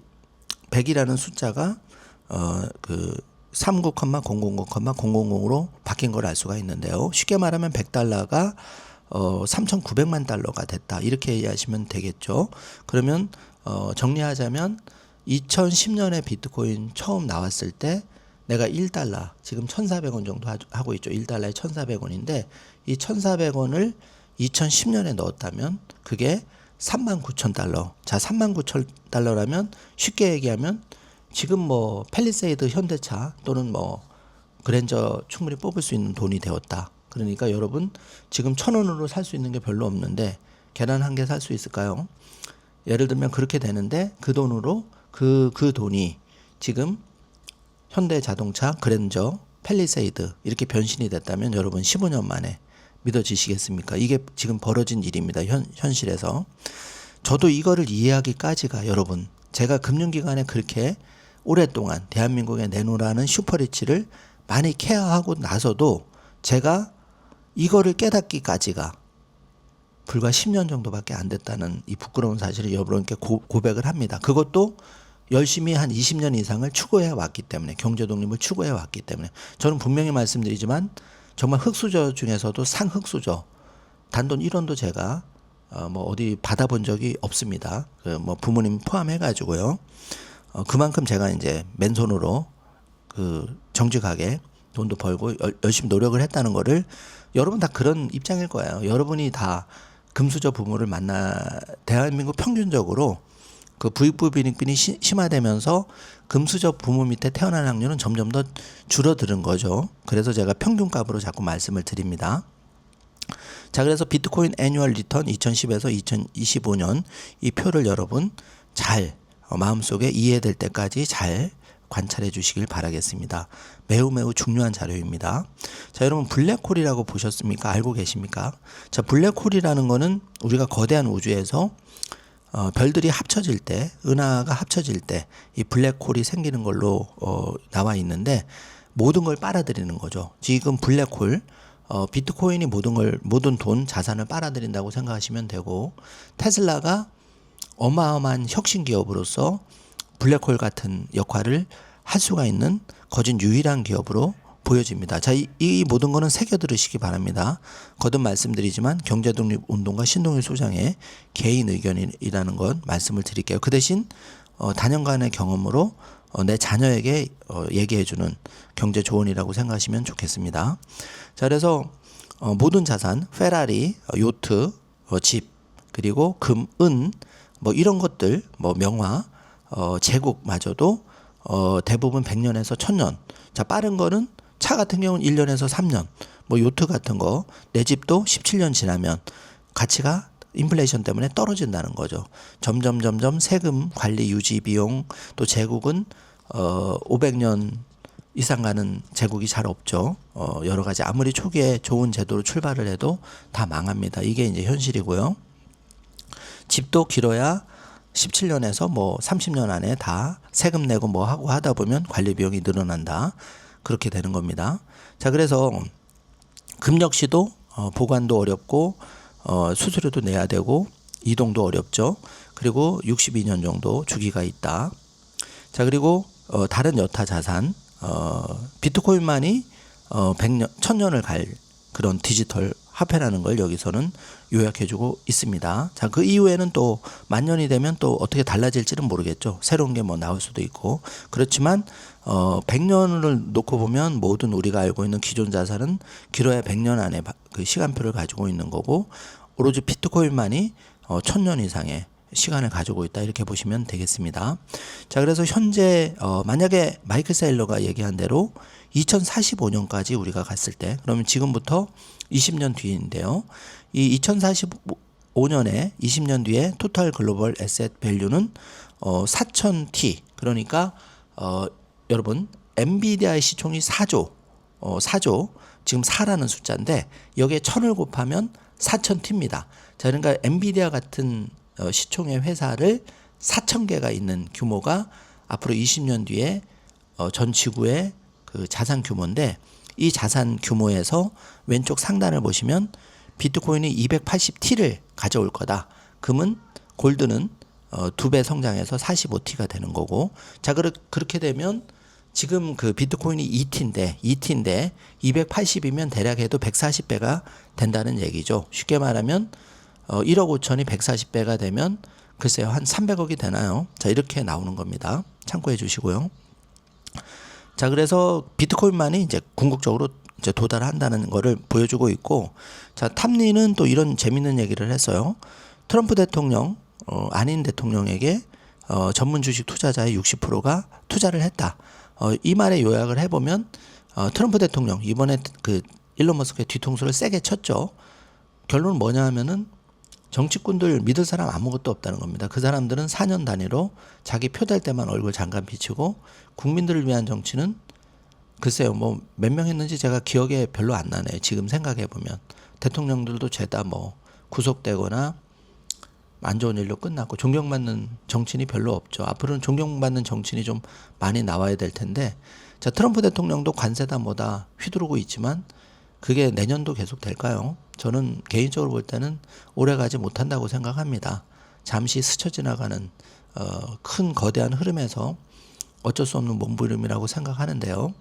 100이라는 숫자가 그 39,000,000,000으로 바뀐 걸 알 수가 있는데요. 쉽게 말하면 100달러가 3,900만 달러가 됐다. 이렇게 이해하시면 되겠죠. 그러면 정리하자면 2010년에 비트코인 처음 나왔을 때 내가 1달러, 지금 1,400원 정도 하고 있죠. 1달러에 1,400원인데 이 1,400원을 2010년에 넣었다면 그게 39,000달러. 자, 39,000달러라면 쉽게 얘기하면 지금 뭐 팰리세이드 현대차 또는 뭐 그랜저 충분히 뽑을 수 있는 돈이 되었다. 그러니까 여러분 지금 1,000원으로 살 수 있는 게 별로 없는데 계란 한 개 살 수 있을까요? 예를 들면 그렇게 되는데 그 돈으로 그 돈이 지금 현대자동차, 그랜저, 팰리세이드 이렇게 변신이 됐다면 여러분 15년 만에 믿어지시겠습니까? 이게 지금 벌어진 일입니다. 현실에서. 저도 이거를 이해하기까지가 여러분, 제가 금융기관에 그렇게 오랫동안 대한민국에 내놓으라는 슈퍼리치를 많이 케어하고 나서도 제가 이거를 깨닫기까지가 불과 10년 정도밖에 안 됐다는 이 부끄러운 사실을 여러분께 고백을 합니다. 그것도 열심히 한 20년 이상을 추구해 왔기 때문에, 경제독립을 추구해 왔기 때문에. 저는 분명히 말씀드리지만 정말 흑수저 중에서도 상흑수저, 단돈 1원도 제가 뭐 어디 받아본 적이 없습니다. 뭐 부모님 포함해 가지고요. 그만큼 제가 이제 맨손으로 정직하게 돈도 벌고 열심히 노력을 했다는 거를 여러분 다 그런 입장일 거예요. 여러분이 다 금수저 부모를 대한민국 평균적으로 그 부익부 빈익빈이 심화되면서 금수저 부모 밑에 태어난 확률은 점점 더 줄어드는 거죠. 그래서 제가 평균값으로 자꾸 말씀을 드립니다. 자, 그래서 비트코인 애뉴얼 리턴 2010에서 2025년 이 표를 여러분 잘 마음속에 이해될 때까지 잘 관찰해 주시길 바라겠습니다. 매우 중요한 자료입니다. 자, 여러분 블랙홀이라고 보셨습니까? 알고 계십니까? 자, 블랙홀이라는 거는 우리가 거대한 우주에서 별들이 합쳐질 때, 은하가 합쳐질 때 이 블랙홀이 생기는 걸로 나와 있는데 모든 걸 빨아들이는 거죠. 지금 블랙홀 비트코인이 모든 돈, 자산을 빨아들인다고 생각하시면 되고, 테슬라가 어마어마한 혁신 기업으로서 블랙홀 같은 역할을 할 수가 있는 거진 유일한 기업으로 보여집니다. 자, 이 모든 거는 새겨 들으시기 바랍니다. 거듭 말씀드리지만 경제독립운동가 신동일 소장의 개인 의견이라는 건 말씀을 드릴게요. 그 대신 다년간의 경험으로 내 자녀에게 얘기해주는 경제 조언이라고 생각하시면 좋겠습니다. 자, 그래서 모든 자산, 페라리, 요트, 집, 그리고 금, 은, 뭐 이런 것들, 뭐 명화, 제국마저도 대부분 100년에서 1000년. 자, 빠른 거는 차 같은 경우는 1년에서 3년. 뭐 요트 같은 거, 내 집도 17년 지나면 가치가 인플레이션 때문에 떨어진다는 거죠. 점점 세금 관리 유지 비용, 또 제국은 500년 이상 가는 제국이 잘 없죠. 여러 가지 아무리 초기에 좋은 제도로 출발을 해도 다 망합니다. 이게 이제 현실이고요. 집도 길어야 17년에서 뭐 30년 안에 다 세금 내고 뭐 하고 하다 보면 관리 비용이 늘어난다. 그렇게 되는 겁니다. 자, 그래서 금 역시도 보관도 어렵고 수수료도 내야 되고 이동도 어렵죠. 그리고 62년 정도 주기가 있다. 자, 그리고 다른 여타 자산, 비트코인만이 100년, 1000년을 갈 그런 디지털 화폐라는 걸 여기서는 요약해주고 있습니다. 자, 그 이후에는 또 만년이 되면 또 어떻게 달라질지는 모르겠죠. 새로운 게 뭐 나올 수도 있고. 그렇지만 100년을 놓고 보면 모든 우리가 알고 있는 기존 자산은 길어야 100년 안에 그 시간표를 가지고 있는 거고, 오로지 비트코인만이 1000년 이상의 시간을 가지고 있다, 이렇게 보시면 되겠습니다. 자, 그래서 현재 만약에 마이클 세일러가 얘기한 대로 2045년까지 우리가 갔을 때, 그러면 지금부터 20년 뒤인데요. 이 2045년에 20년 뒤에 토탈 글로벌 에셋 밸류는 4000T, 그러니까 여러분 엔비디아의 시총이 4조, 4조, 지금 4라는 숫자인데 여기에 1000을 곱하면 4000T입니다. 자, 그러니까 엔비디아 같은 시총의 회사를 4000개가 있는 규모가 앞으로 20년 뒤에 전 지구의 그 자산 규모인데, 이 자산 규모에서 왼쪽 상단을 보시면 비트코인이 280T를 가져올 거다. 금은, 골드는 2배 성장해서 45T가 되는 거고. 자, 그렇게 되면 지금 그 비트코인이 2T인데 280이면 대략 해도 140배가 된다는 얘기죠. 쉽게 말하면 1억 5천이 140배가 되면 글쎄요, 한 300억이 되나요? 자, 이렇게 나오는 겁니다. 참고해 주시고요. 자, 그래서 비트코인만이 이제 궁극적으로 이제 도달한다는 거를 보여주고 있고, 자, 탐리는 또 이런 재밌는 얘기를 했어요. 트럼프 대통령, 아닌 대통령에게 전문 주식 투자자의 60%가 투자를 했다. 이 말의 요약을 해보면 트럼프 대통령 이번에 그 일론 머스크의 뒤통수를 세게 쳤죠. 결론은 뭐냐 하면은 정치꾼들 믿을 사람 아무것도 없다는 겁니다. 그 사람들은 4년 단위로 자기 표 될 때만 얼굴 잠깐 비치고, 국민들을 위한 정치는 글쎄요, 뭐 몇 명 했는지 제가 기억에 별로 안 나네요. 지금 생각해 보면 대통령들도 죄다 뭐 구속되거나 안 좋은 일로 끝났고, 존경받는 정치인이 별로 없죠. 앞으로는 존경받는 정치인이 좀 많이 나와야 될 텐데, 자, 트럼프 대통령도 관세다 뭐다 휘두르고 있지만 그게 내년도 계속 될까요? 저는 개인적으로 볼 때는 오래 가지 못한다고 생각합니다. 잠시 스쳐 지나가는 큰 거대한 흐름에서 어쩔 수 없는 몸부림이라고 생각하는데요.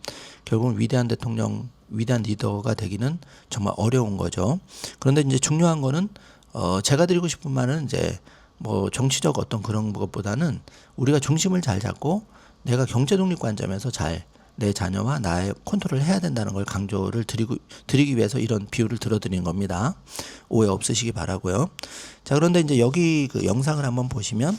결국은 위대한 대통령, 위대한 리더가 되기는 정말 어려운 거죠. 그런데 이제 중요한 거는 제가 드리고 싶은 말은 이제 뭐 정치적 어떤 그런 것보다는 우리가 중심을 잘 잡고 내가 경제 독립 관점에서 잘 내 자녀와 나의 컨트롤을 해야 된다는 걸 강조를 드리기 위해서 이런 비유를 들어드린 겁니다. 오해 없으시기 바라고요. 자, 그런데 이제 여기 그 영상을 한번 보시면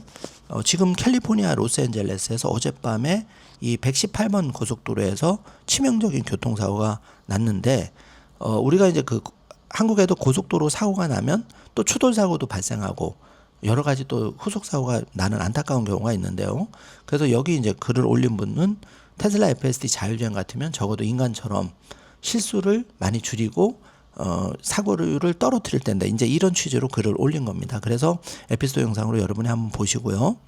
지금 캘리포니아 로스앤젤레스에서 어젯밤에 이 118번 고속도로에서 치명적인 교통사고가 났는데, 우리가 이제 그 한국에도 고속도로 사고가 나면 또 추돌 사고도 발생하고 여러 가지 또 후속 사고가 나는 안타까운 경우가 있는데요. 그래서 여기 이제 글을 올린 분은 테슬라 FSD 자율주행 같으면 적어도 인간처럼 실수를 많이 줄이고 사고율을 떨어뜨릴 텐데, 이제 이런 취지로 글을 올린 겁니다. 그래서 에피소드 영상으로 여러분이 한번 보시고요.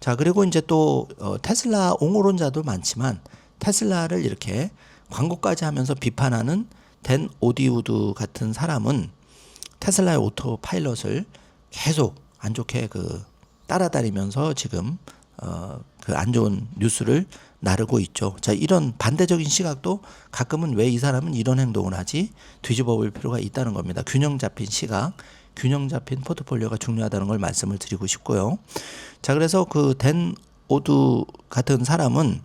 자, 그리고 이제 또 테슬라 옹호론자도 많지만 테슬라를 이렇게 광고까지 하면서 비판하는 댄 오디우드 같은 사람은 테슬라의 오토 파일럿을 계속 안 좋게 따라다니면서 지금 그 안 좋은 뉴스를 나르고 있죠. 자, 이런 반대적인 시각도 가끔은 왜 이 사람은 이런 행동을 하지 뒤집어 볼 필요가 있다는 겁니다. 균형 잡힌 시각, 균형 잡힌 포트폴리오가 중요하다는 걸 말씀을 드리고 싶고요. 자, 그래서 그 댄 오드 같은 사람은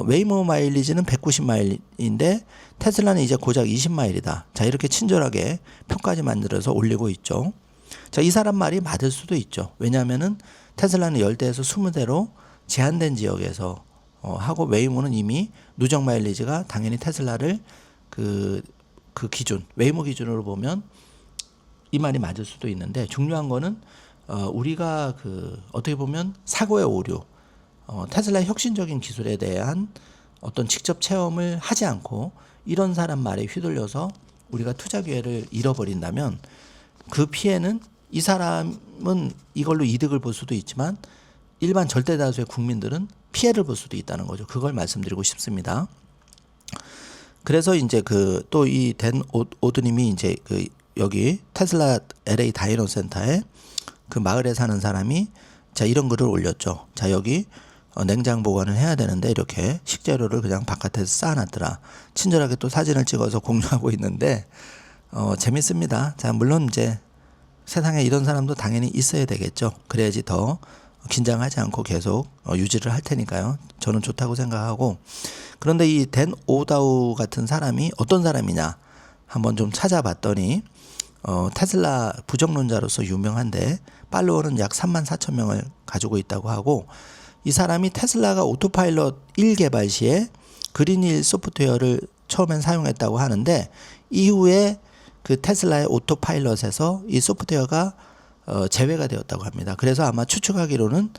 웨이모 마일리지는 190마일인데 테슬라는 이제 고작 20마일이다. 자, 이렇게 친절하게 표까지 만들어서 올리고 있죠. 자, 이 사람 말이 맞을 수도 있죠. 왜냐하면은 테슬라는 10대에서 20대로 제한된 지역에서 하고, 웨이모는 이미 누적 마일리지가 당연히 테슬라를 그 기준, 웨이모 기준으로 보면 이 말이 맞을 수도 있는데 중요한 거는 우리가 그 어떻게 보면 사고의 오류, 테슬라의 혁신적인 기술에 대한 어떤 직접 체험을 하지 않고 이런 사람 말에 휘둘려서 우리가 투자 기회를 잃어버린다면 그 피해는 이 사람은 이걸로 이득을 볼 수도 있지만 일반 절대 다수의 국민들은 피해를 볼 수도 있다는 거죠. 그걸 말씀드리고 싶습니다. 그래서 이제 그 또 이 댄 오드님이 이제 그 여기 테슬라 LA 다이너 센터에 그 마을에 사는 사람이 자 이런 글을 올렸죠. 자 여기 냉장 보관을 해야 되는데 이렇게 식재료를 그냥 바깥에서 쌓아놨더라. 친절하게 또 사진을 찍어서 공유하고 있는데 재밌습니다. 자 물론 이제 세상에 이런 사람도 당연히 있어야 되겠죠. 그래야지 더 긴장하지 않고 계속 유지를 할 테니까요. 저는 좋다고 생각하고 그런데 이 댄 오다우 같은 사람이 어떤 사람이냐 한번 좀 찾아봤더니 테슬라 부정론자로서 유명한데 팔로워는 약 34,000명을 가지고 있다고 하고 이 사람이 테슬라가 오토파일럿 1 개발 시에 그린힐 소프트웨어를 처음엔 사용했다고 하는데 이후에 그 테슬라의 오토파일럿에서 이 소프트웨어가 제외가 되었다고 합니다. 그래서 아마 추측하기로는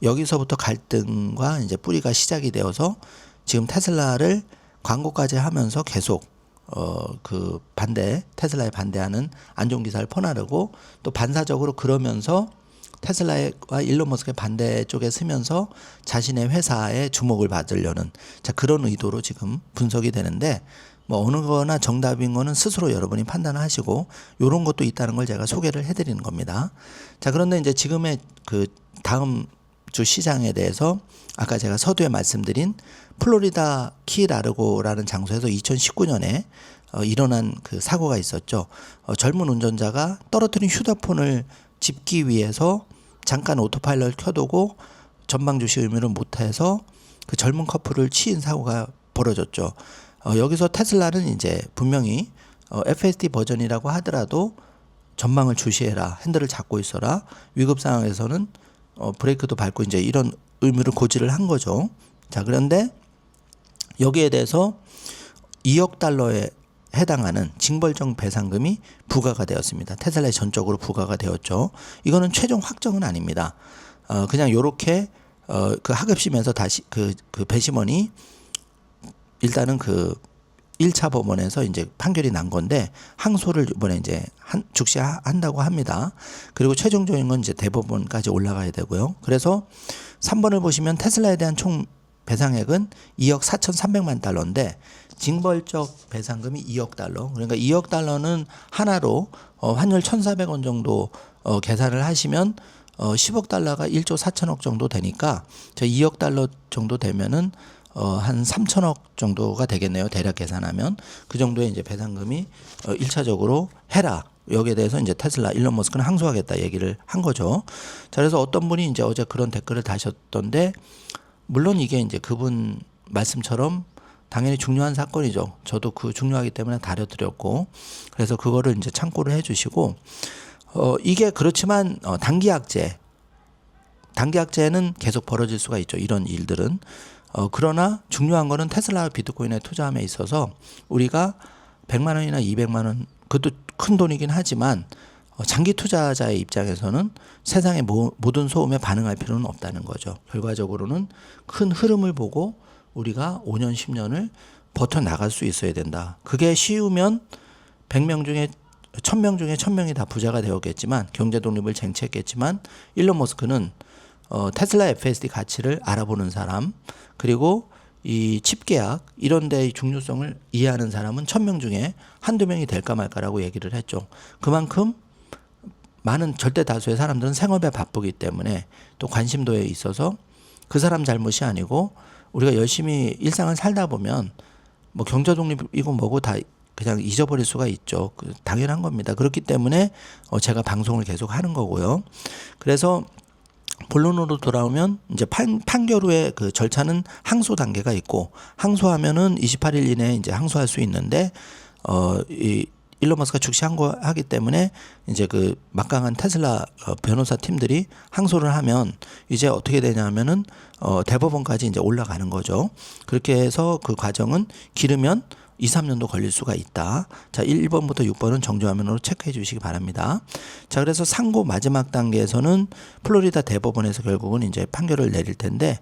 여기서부터 갈등과 이제 뿌리가 시작이 되어서 지금 테슬라를 광고까지 하면서 계속 그 테슬라에 반대하는 안 좋은 기사를 퍼나르고 또 반사적으로 그러면서 테슬라와 일론 머스크의 반대 쪽에 서면서 자신의 회사에 주목을 받으려는 자 그런 의도로 지금 분석이 되는데 뭐 어느 거나 정답인 거는 스스로 여러분이 판단을 하시고 요런 것도 있다는 걸 제가 소개를 해드리는 겁니다. 자 그런데 이제 지금의 그 다음 주 시장에 대해서 아까 제가 서두에 말씀드린 플로리다 키라르고라는 장소에서 2019년에 일어난 그 사고가 있었죠. 젊은 운전자가 떨어뜨린 휴대폰을 짚기 위해서 잠깐 오토파일럿을 켜두고 전방 주시 의무를 못해서 그 젊은 커플을 치인 사고가 벌어졌죠. 여기서 테슬라는 이제 분명히 FSD 버전이라고 하더라도 전방을 주시해라, 핸들을 잡고 있어라, 위급 상황에서는 브레이크도 밟고 이제 이런 의무를 고지를 한 거죠. 자 그런데 여기에 대해서 2억 달러에 해당하는 징벌적 배상금이 부과가 되었습니다. 테슬라에 전적으로 부과가 되었죠. 이거는 최종 확정은 아닙니다. 그냥 요렇게 그 하급심에서 다시 그 배심원이 일단은 그 1차 법원에서 이제 판결이 난 건데 항소를 이번에 이제 즉시한다고 합니다. 그리고 최종적인 건 이제 대법원까지 올라가야 되고요. 그래서 3번을 보시면 테슬라에 대한 총 배상액은 2억 4,300만 달러인데 징벌적 배상금이 2억 달러. 그러니까 2억 달러는 하나로 환율 1,400원 정도 계산을 하시면 10억 달러가 1조 4천억 정도 되니까 저 2억 달러 정도 되면은 한 3천억 정도가 되겠네요. 대략 계산하면 그 정도의 이제 배상금이 1차적으로 해라. 여기에 대해서 이제 테슬라 일론 머스크는 항소하겠다 얘기를 한 거죠. 자, 그래서 어떤 분이 이제 어제 그런 댓글을 다셨던데 물론 이게 이제 그분 말씀처럼 당연히 중요한 사건이죠. 저도 그 중요하기 때문에 다뤄드렸고 그래서 그거를 이제 참고를 해주시고 이게 그렇지만 단기약제는 계속 벌어질 수가 있죠. 이런 일들은. 그러나 중요한 거는 테슬라와 비트코인에 투자함에 있어서 우리가 100만 원이나 200만 원 그것도 큰 돈이긴 하지만 장기 투자자의 입장에서는 세상의 모든 소음에 반응할 필요는 없다는 거죠. 결과적으로는 큰 흐름을 보고 우리가 5년 10년을 버텨나갈 수 있어야 된다. 그게 쉬우면 100명 중에 1000명 중에 1000명이 다 부자가 되었겠지만 경제 독립을 쟁취했겠지만 일론 머스크는 테슬라 FSD 가치를 알아보는 사람 그리고 이 칩 계약 이런 데의 중요성을 이해하는 사람은 1000명 중에 한두 명이 될까 말까라고 얘기를 했죠. 그만큼 많은 절대 다수의 사람들은 생업에 바쁘기 때문에 또 관심도에 있어서 그 사람 잘못이 아니고 우리가 열심히 일상을 살다 보면 뭐 경제 독립이고 뭐고 다 그냥 잊어버릴 수가 있죠. 당연한 겁니다. 그렇기 때문에 제가 방송을 계속 하는 거고요. 그래서 본론으로 돌아오면 이제 판결 후에 그 절차는 항소 단계가 있고 항소하면은 28일 이내에 이제 항소할 수 있는데 이 일론 머스크가 즉시 항고하기 때문에 이제 그 막강한 테슬라 변호사 팀들이 항소를 하면 이제 어떻게 되냐면은 대법원까지 이제 올라가는 거죠. 그렇게 해서 그 과정은 길으면 2, 3년도 걸릴 수가 있다. 자, 1번부터 6번은 정지화면으로 체크해 주시기 바랍니다. 자, 그래서 상고 마지막 단계에서는 플로리다 대법원에서 결국은 이제 판결을 내릴 텐데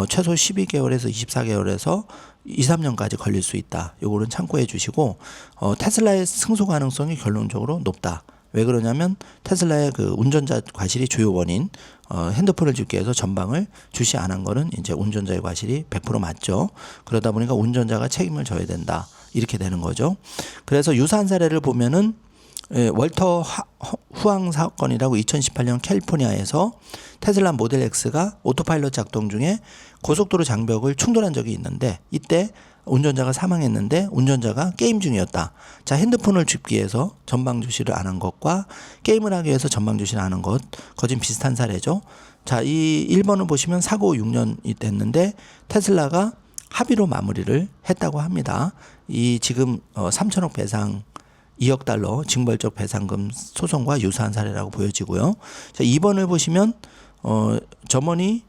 최소 12개월에서 24개월에서 2, 3년까지 걸릴 수 있다. 요거는 참고해 주시고 테슬라의 승소 가능성이 결론적으로 높다. 왜 그러냐면 테슬라의 그 운전자 과실이 주요 원인, 핸드폰을 줍기 위해서 전방을 주시 안 한 거는 이제 운전자의 과실이 100% 맞죠. 그러다 보니까 운전자가 책임을 져야 된다. 이렇게 되는 거죠. 그래서 유사한 사례를 보면은 월터 후황 사건이라고 2018년 캘리포니아에서 테슬라 모델 X가 오토파일럿 작동 중에 고속도로 장벽을 충돌한 적이 있는데 이때 운전자가 사망했는데 운전자가 게임 중이었다. 자, 핸드폰을 줍기 위해서 전방 주시를 안 한 것과 게임을 하기 위해서 전방 주시를 안 한 것, 거진 비슷한 사례죠. 자, 이 1번을 보시면 사고 6년이 됐는데 테슬라가 합의로 마무리를 했다고 합니다. 이 지금 3천억 배상 2억 달러 징벌적 배상금 소송과 유사한 사례라고 보여지고요. 자, 2번을 보시면 점원이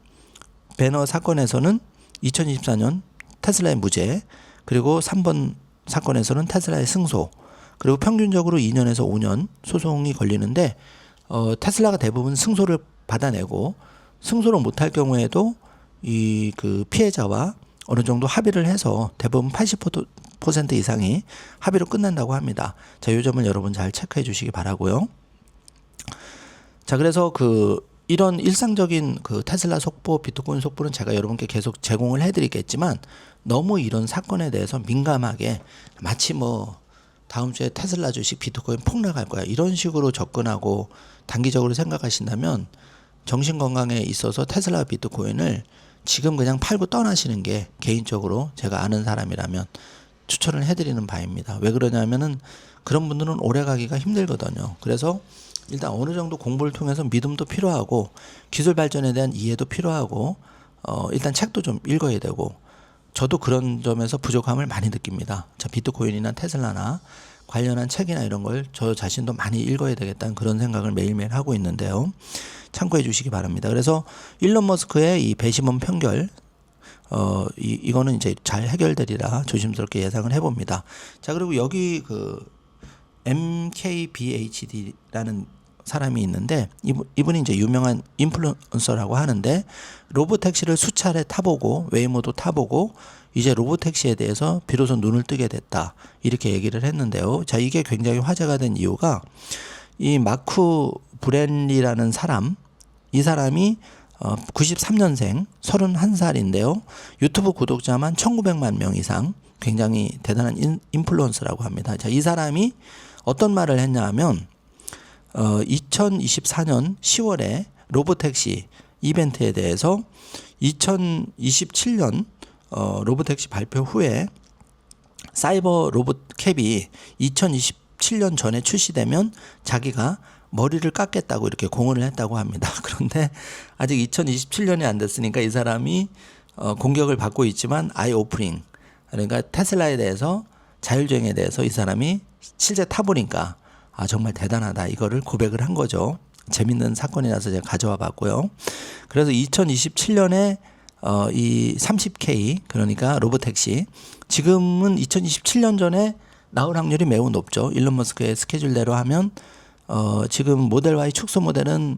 배너 사건에서는 2024년 테슬라의 무죄, 그리고 3번 사건에서는 테슬라의 승소, 그리고 평균적으로 2년에서 5년 소송이 걸리는데 테슬라가 대부분 승소를 받아내고 승소를 못할 경우에도 이 그 피해자와 어느 정도 합의를 해서 대부분 80% 이상이 합의로 끝난다고 합니다. 자, 이 점을 여러분 잘 체크해 주시기 바라고요. 자, 그래서 이런 일상적인 테슬라 속보, 비트코인 속보는 제가 여러분께 계속 제공을 해드리겠지만 너무 이런 사건에 대해서 민감하게 마치 다음 주에 테슬라 주식 비트코인 폭락할 거야 이런 식으로 접근하고 단기적으로 생각하신다면 정신 건강에 있어서 테슬라 비트코인을 지금 그냥 팔고 떠나시는 게 개인적으로 제가 아는 사람이라면 추천을 해드리는 바입니다. 왜 그러냐면은 그런 분들은 오래 가기가 힘들거든요. 그래서 일단 어느 정도 공부를 통해서 믿음도 필요하고 기술 발전에 대한 이해도 필요하고 일단 책도 좀 읽어야 되고 저도 그런 점에서 부족함을 많이 느낍니다. 자, 비트코인이나 테슬라나 관련한 책이나 이런 걸 저 자신도 많이 읽어야 되겠다는 그런 생각을 매일매일 하고 있는데요. 참고해 주시기 바랍니다. 그래서 일론 머스크의 이 배심원 편결 이거는 이제 잘 해결되리라 조심스럽게 예상을 해봅니다. 자, 그리고 여기 MKBHD라는 사람이 있는데 이분이 이제 유명한 인플루언서라고 하는데 로보택시를 수차례 타보고 웨이모도 타보고 이제 로보택시에 대해서 비로소 눈을 뜨게 됐다 이렇게 얘기를 했는데요. 자, 이게 굉장히 화제가 된 이유가 이 마크 브랜리라는 사람, 이 사람이 93년생 31살인데요. 유튜브 구독자만 1900만 명 이상, 굉장히 대단한 인플루언서라고 합니다. 자, 이 사람이 어떤 말을 했냐 하면 2024년 10월에 로보택시 이벤트에 대해서 2027년 로보택시 발표 후에 사이버 로봇캡이 2027년 전에 출시되면 자기가 머리를 깎겠다고 이렇게 공언을 했다고 합니다. 그런데 아직 2027년이 안 됐으니까 이 사람이 공격을 받고 있지만 아이 오프닝, 그러니까 테슬라에 대해서 자율주행에 대해서 이 사람이 실제 타보니까 정말 대단하다 이거를 고백을 한 거죠. 재밌는 사건이라서 제가 가져와 봤고요. 그래서 2027년에 이 30K 그러니까 로보택시 지금은 2027년 전에 나올 확률이 매우 높죠. 일론 머스크의 스케줄대로 하면 지금 모델 Y 축소 모델은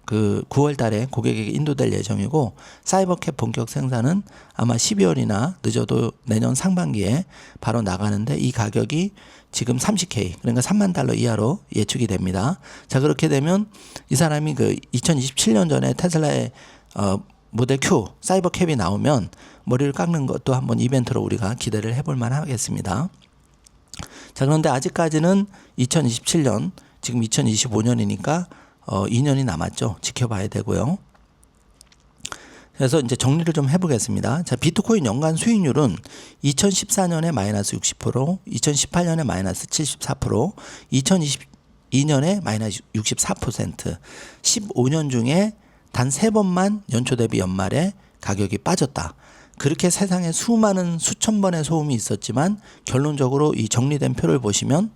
9월 달에 고객에게 인도될 예정이고 사이버캡 본격 생산은 아마 12월이나 늦어도 내년 상반기에 바로 나가는데 이 가격이 지금 30K 그러니까 3만 달러 이하로 예측이 됩니다. 자, 그렇게 되면 이 사람이 2027년 전에 테슬라의 모델 Q 사이버캡이 나오면 머리를 깎는 것도 한번 이벤트로 우리가 기대를 해볼 만하겠습니다. 자, 그런데 아직까지는 2027년 지금 2025년이니까 2년이 남았죠. 지켜봐야 되고요. 그래서 이제 정리를 좀 해보겠습니다. 자, 비트코인 연간 수익률은 2014년에 마이너스 60%, 2018년에 마이너스 74%, 2022년에 마이너스 64%, 15년 중에 단 3번만 연초 대비 연말에 가격이 빠졌다. 그렇게 세상에 수많은 수천 번의 소음이 있었지만 결론적으로 이 정리된 표를 보시면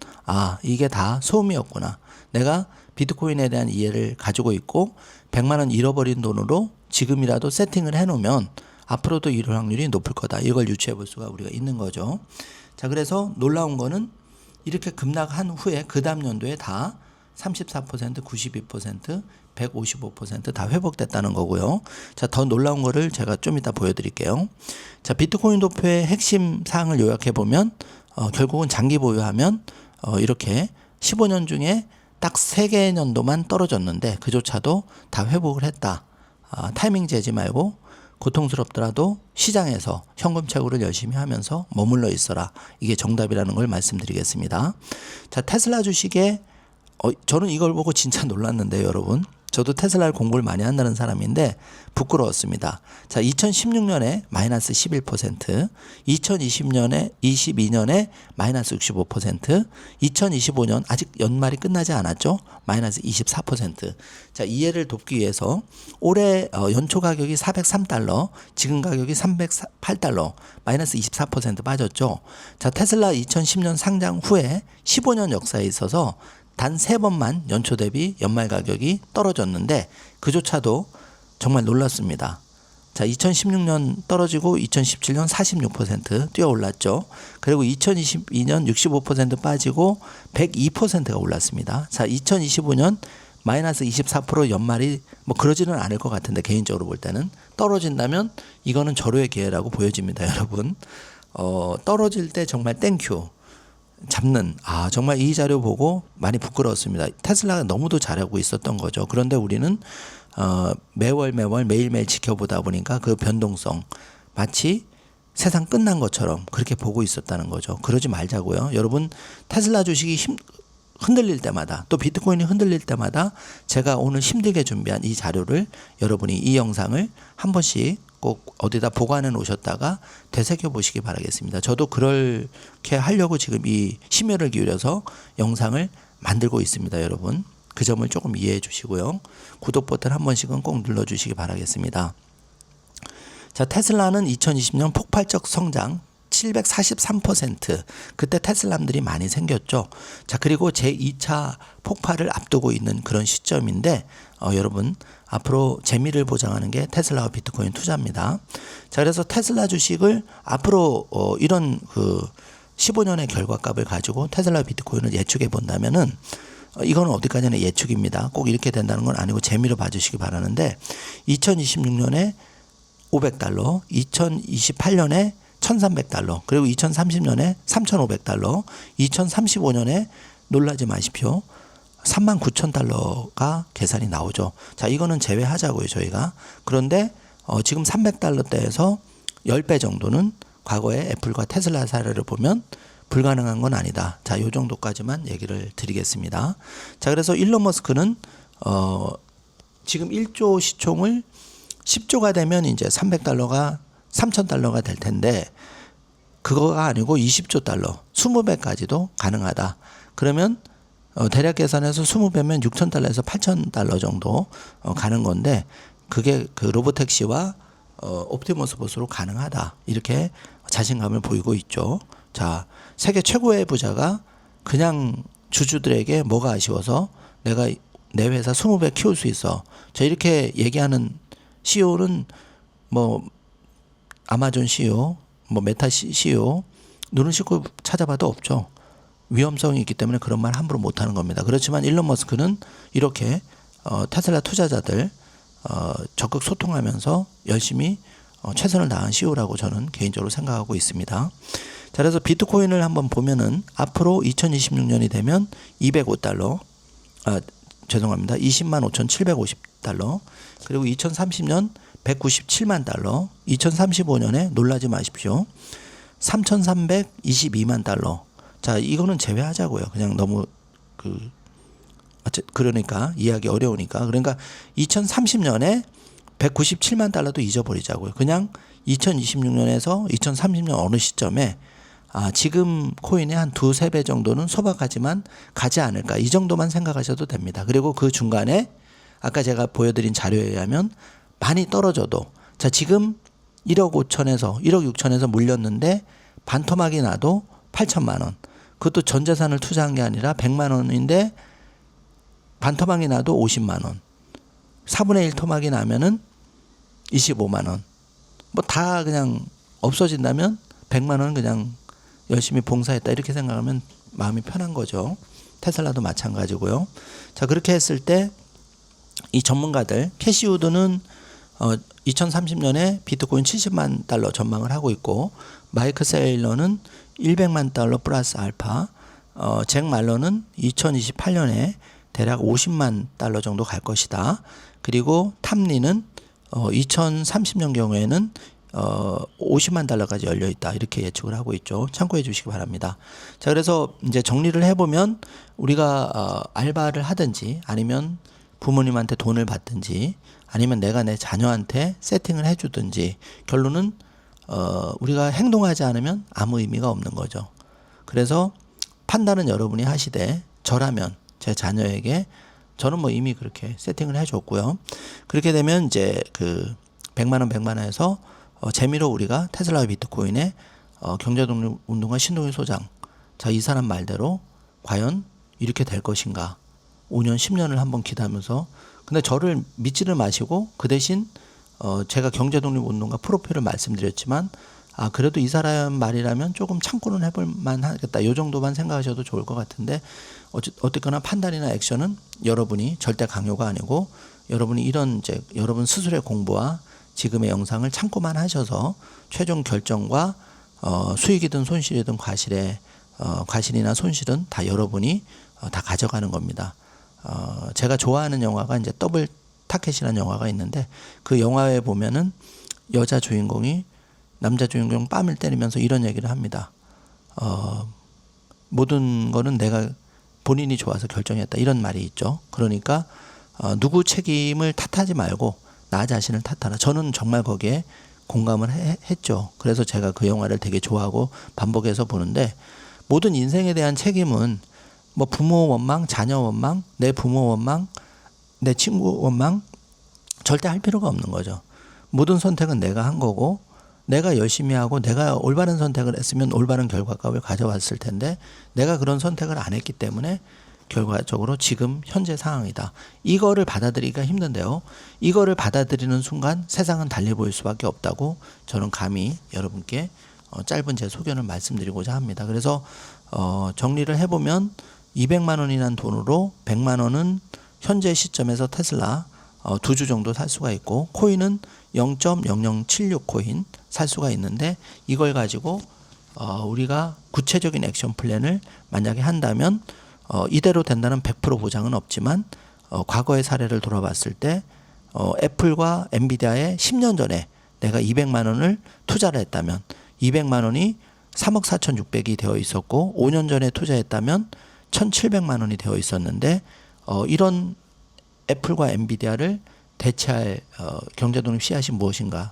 이게 다 소음이었구나. 내가 비트코인에 대한 이해를 가지고 있고 100만 원 잃어버린 돈으로 지금이라도 세팅을 해놓으면 앞으로도 이럴 확률이 높을 거다. 이걸 유추해 볼 수가 우리가 있는 거죠. 자, 그래서 놀라운 거는 이렇게 급락한 후에 그 다음 연도에 다 34%, 92%, 155%다 회복됐다는 거고요. 자, 더 놀라운 거를 제가 좀 이따 보여드릴게요. 자, 비트코인 도표의 핵심 사항을 요약해 보면 결국은 장기 보유하면 이렇게 15년 중에 딱 3개 년도만 떨어졌는데 그조차도 다 회복을 했다. 타이밍 재지 말고 고통스럽더라도 시장에서 현금 채굴을 열심히 하면서 머물러 있어라. 이게 정답이라는 걸 말씀드리겠습니다. 자, 테슬라 주식에 저는 이걸 보고 진짜 놀랐는데요, 여러분. 저도 테슬라를 공부를 많이 한다는 사람인데 부끄러웠습니다. 자, 2016년에 마이너스 11%, 22년에 마이너스 65%, 2025년 아직 연말이 끝나지 않았죠? 마이너스 24%. 자, 이해를 돕기 위해서 올해 연초 가격이 403달러, 지금 가격이 308달러, 마이너스 24% 빠졌죠. 자, 테슬라 2010년 상장 후에 15년 역사에 있어서 단 3번만 연초 대비 연말 가격이 떨어졌는데 그조차도 정말 놀랐습니다. 자, 2016년 떨어지고 2017년 46% 뛰어 올랐죠. 그리고 2022년 65% 빠지고 102%가 올랐습니다. 자, 2025년 마이너스 24% 연말이 뭐 그러지는 않을 것 같은데 개인적으로 볼 때는 떨어진다면 이거는 절호의 기회라고 보여집니다, 여러분. 떨어질 때 정말 땡큐. 잡는 정말 이 자료 보고 많이 부끄러웠습니다. 테슬라가 너무도 잘하고 있었던 거죠. 그런데 우리는 매월 매일매일 지켜보다 보니까 그 변동성 마치 세상 끝난 것처럼 그렇게 보고 있었다는 거죠. 그러지 말자고요. 여러분, 테슬라 주식이 흔들릴 때마다 또 비트코인이 흔들릴 때마다 제가 오늘 힘들게 준비한 이 자료를 여러분이 이 영상을 한 번씩 꼭 어디다 보관해 놓으셨다가 되새겨 보시기 바라겠습니다. 저도 그렇게 하려고 지금 이 심혈을 기울여서 영상을 만들고 있습니다, 여러분. 그 점을 조금 이해해 주시고요. 구독 버튼 한 번씩은 꼭 눌러 주시기 바라겠습니다. 자, 테슬라는 2020년 폭발적 성장 743%. 그때 테슬라들이 많이 생겼죠. 자, 그리고 제2차 폭발을 앞두고 있는 그런 시점인데 여러분, 앞으로 재미를 보장하는 게 테슬라와 비트코인 투자입니다. 자, 그래서 테슬라 주식을 앞으로 이런 15년의 결과값을 가지고 테슬라 비트코인을 예측해 본다면은 이거는 어디까지나 예측입니다. 꼭 이렇게 된다는 건 아니고 재미로 봐주시기 바라는데 2026년에 500달러, 2028년에 1300달러, 그리고 2030년에 3500달러, 2035년에 놀라지 마십시오. 39,000달러가 계산이 나오죠. 자, 이거는 제외하자고요, 저희가. 그런데 지금 300달러대에서 10배 정도는 과거에 애플과 테슬라 사례를 보면 불가능한 건 아니다. 자, 요 정도까지만 얘기를 드리겠습니다. 자, 그래서 일론 머스크는 지금 1조 시총을 10조가 되면 이제 300달러가 3,000달러가 될 텐데 그거가 아니고 20조 달러, 20배까지도 가능하다. 그러면 대략 계산해서 20배면 6,000달러에서 8,000달러 정도 가는 건데 그게 그 로보택시와 옵티머스 보스로 가능하다. 이렇게 자신감을 보이고 있죠. 자, 세계 최고의 부자가 그냥 주주들에게 뭐가 아쉬워서 내가 내 회사 20배 키울 수 있어. 자, 이렇게 얘기하는 CEO는 뭐 아마존 CEO, 뭐 메타 CEO 눈을 씻고 찾아봐도 없죠. 위험성이 있기 때문에 그런 말 함부로 못하는 겁니다. 그렇지만 일론 머스크는 이렇게 테슬라 투자자들 적극 소통하면서 열심히 최선을 다한 CEO라고 저는 개인적으로 생각하고 있습니다. 자, 그래서 비트코인을 한번 보면은 앞으로 2026년이 되면 205달러, 죄송합니다. 205,750달러, 그리고 2030년 197만 달러, 2035년에 놀라지 마십시오. 3,322만 달러. 자, 이거는 제외하자고요. 그냥 너무 그러니까 이해하기 어려우니까. 그러니까 2030년에 197만 달러도 잊어버리자고요. 그냥 2026년에서 2030년 어느 시점에 지금 코인의 한 2-3배 정도는 소박하지만 가지 않을까. 이 정도만 생각하셔도 됩니다. 그리고 그 중간에 아까 제가 보여드린 자료에 의하면 많이 떨어져도 자, 지금 1억 5천에서 1억 6천에서 물렸는데 반토막이 나도 8천만 원. 그것도 전 재산을 투자한 게 아니라 100만 원인데 반토막이 나도 50만 원. 4분의 1 토막이 나면은 25만 원. 뭐 다 그냥 없어진다면 100만 원 그냥 열심히 봉사했다 이렇게 생각하면 마음이 편한 거죠. 테슬라도 마찬가지고요. 자, 그렇게 했을 때 이 전문가들 캐시 우드는 2030년에 비트코인 70만 달러 전망을 하고 있고, 마이크 세일러는 100만 달러 플러스 알파, 잭 말러는 2028년에 대략 50만 달러 정도 갈 것이다. 그리고 탐리는 2030년 경우에는 50만 달러까지 열려 있다, 이렇게 예측을 하고 있죠. 참고해 주시기 바랍니다. 자, 그래서 이제 정리를 해보면 우리가 알바를 하든지 아니면 부모님한테 돈을 받든지 아니면 내가 내 자녀한테 세팅을 해주든지 결론은 우리가 행동하지 않으면 아무 의미가 없는 거죠. 그래서 판단은 여러분이 하시되, 저라면 제 자녀에게 저는 뭐 이미 그렇게 세팅을 해줬고요. 그렇게 되면 이제 그 100만 원 100만 원에서 재미로 우리가 테슬라와 비트코인의 경제독립 운동가 신동일 소장, 자, 이 사람 말대로 과연 이렇게 될 것인가, 5년 10년을 한번 기다면서, 근데 저를 믿지를 마시고 그 대신 제가 경제독립 운동가 프로필을 말씀드렸지만, 그래도 이 사람 말이라면 조금 참고는 해볼 만하겠다, 이 정도만 생각하셔도 좋을 것 같은데, 어쨌거나 판단이나 액션은 여러분이, 절대 강요가 아니고 여러분이 이런 이제 여러분 스스로의 공부와 지금의 영상을 참고만 하셔서 최종 결정과 수익이든 손실이든 과실이나 손실은 다 여러분이 다 가져가는 겁니다. 제가 좋아하는 영화가 이제 더블 타켓이라는 영화가 있는데, 그 영화에 보면은 여자 주인공이 남자 주인공 뺨을 때리면서 이런 얘기를 합니다. 모든 거는 내가 본인이 좋아서 결정했다, 이런 말이 있죠. 그러니까 누구 책임을 탓하지 말고 나 자신을 탓하라. 저는 정말 거기에 공감을 했죠. 그래서 제가 그 영화를 되게 좋아하고 반복해서 보는데, 모든 인생에 대한 책임은 뭐 부모 원망, 자녀 원망, 내 부모 원망, 내 친구 원망 절대 할 필요가 없는 거죠. 모든 선택은 내가 한 거고, 내가 열심히 하고 내가 올바른 선택을 했으면 올바른 결과값을 가져왔을 텐데, 내가 그런 선택을 안 했기 때문에 결과적으로 지금 현재 상황이다. 이거를 받아들이기가 힘든데요. 이거를 받아들이는 순간 세상은 달리 보일 수밖에 없다고 저는 감히 여러분께 짧은 제 소견을 말씀드리고자 합니다. 그래서 정리를 해보면 200만 원이란 돈으로 100만 원은 현재 시점에서 테슬라 2주 정도 살 수가 있고, 코인은 0.0076 코인 살 수가 있는데, 이걸 가지고 우리가 구체적인 액션 플랜을 만약에 한다면 이대로 된다는 100% 보장은 없지만 과거의 사례를 돌아봤을 때 애플과 엔비디아에 10년 전에 내가 200만 원을 투자를 했다면 200만 원이 3억 4,600이 되어 있었고, 5년 전에 투자했다면 1,700만 원이 되어 있었는데, 이런 애플과 엔비디아를 대체할 경제독립 씨앗이 무엇인가?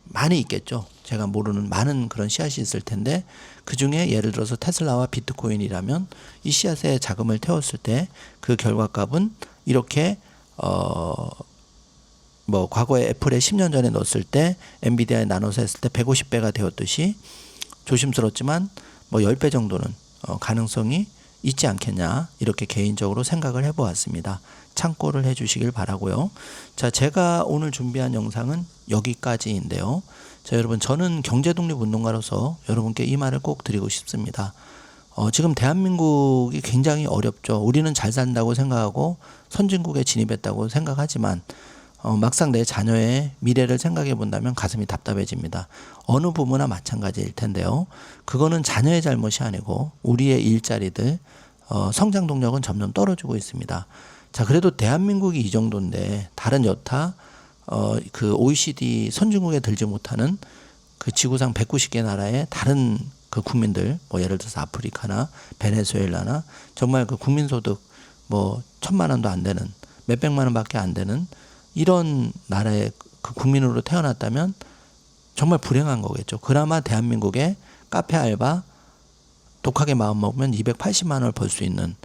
많이 있겠죠. 제가 모르는 많은 그런 씨앗이 있을 텐데, 그 중에 예를 들어서 테슬라와 비트코인이라면 이 씨앗에 자금을 태웠을 때 그 결과값은 이렇게 뭐 과거에 애플에 10년 전에 넣었을 때 엔비디아에 나눠서 했을 때 150배가 되었듯이, 조심스럽지만 뭐 10배 정도는 가능성이 있지 않겠냐, 이렇게 개인적으로 생각을 해보았습니다. 참고를 해주시길 바라고요. 자, 제가 오늘 준비한 영상은 여기까지인데요. 자, 여러분, 저는 경제독립운동가로서 여러분께 이 말을 꼭 드리고 싶습니다. 지금 대한민국이 굉장히 어렵죠. 우리는 잘 산다고 생각하고 선진국에 진입했다고 생각하지만 막상 내 자녀의 미래를 생각해 본다면 가슴이 답답해집니다. 어느 부모나 마찬가지일 텐데요. 그거는 자녀의 잘못이 아니고 우리의 일자리들, 성장 동력은 점점 떨어지고 있습니다. 자, 그래도 대한민국이 이 정도인데 다른 여타 그 OECD 선진국에 들지 못하는 그 지구상 190개 나라의 다른 그 국민들, 뭐 예를 들어서 아프리카나 베네수엘라나 정말 그 국민소득 뭐 1,000만 원도 안 되는, 몇백만 원밖에 안 되는 이런 나라의 그 국민으로 태어났다면 정말 불행한 거겠죠. 그나마 대한민국의 카페 알바 독하게 마음 먹으면 280만 원을 벌 수 있는,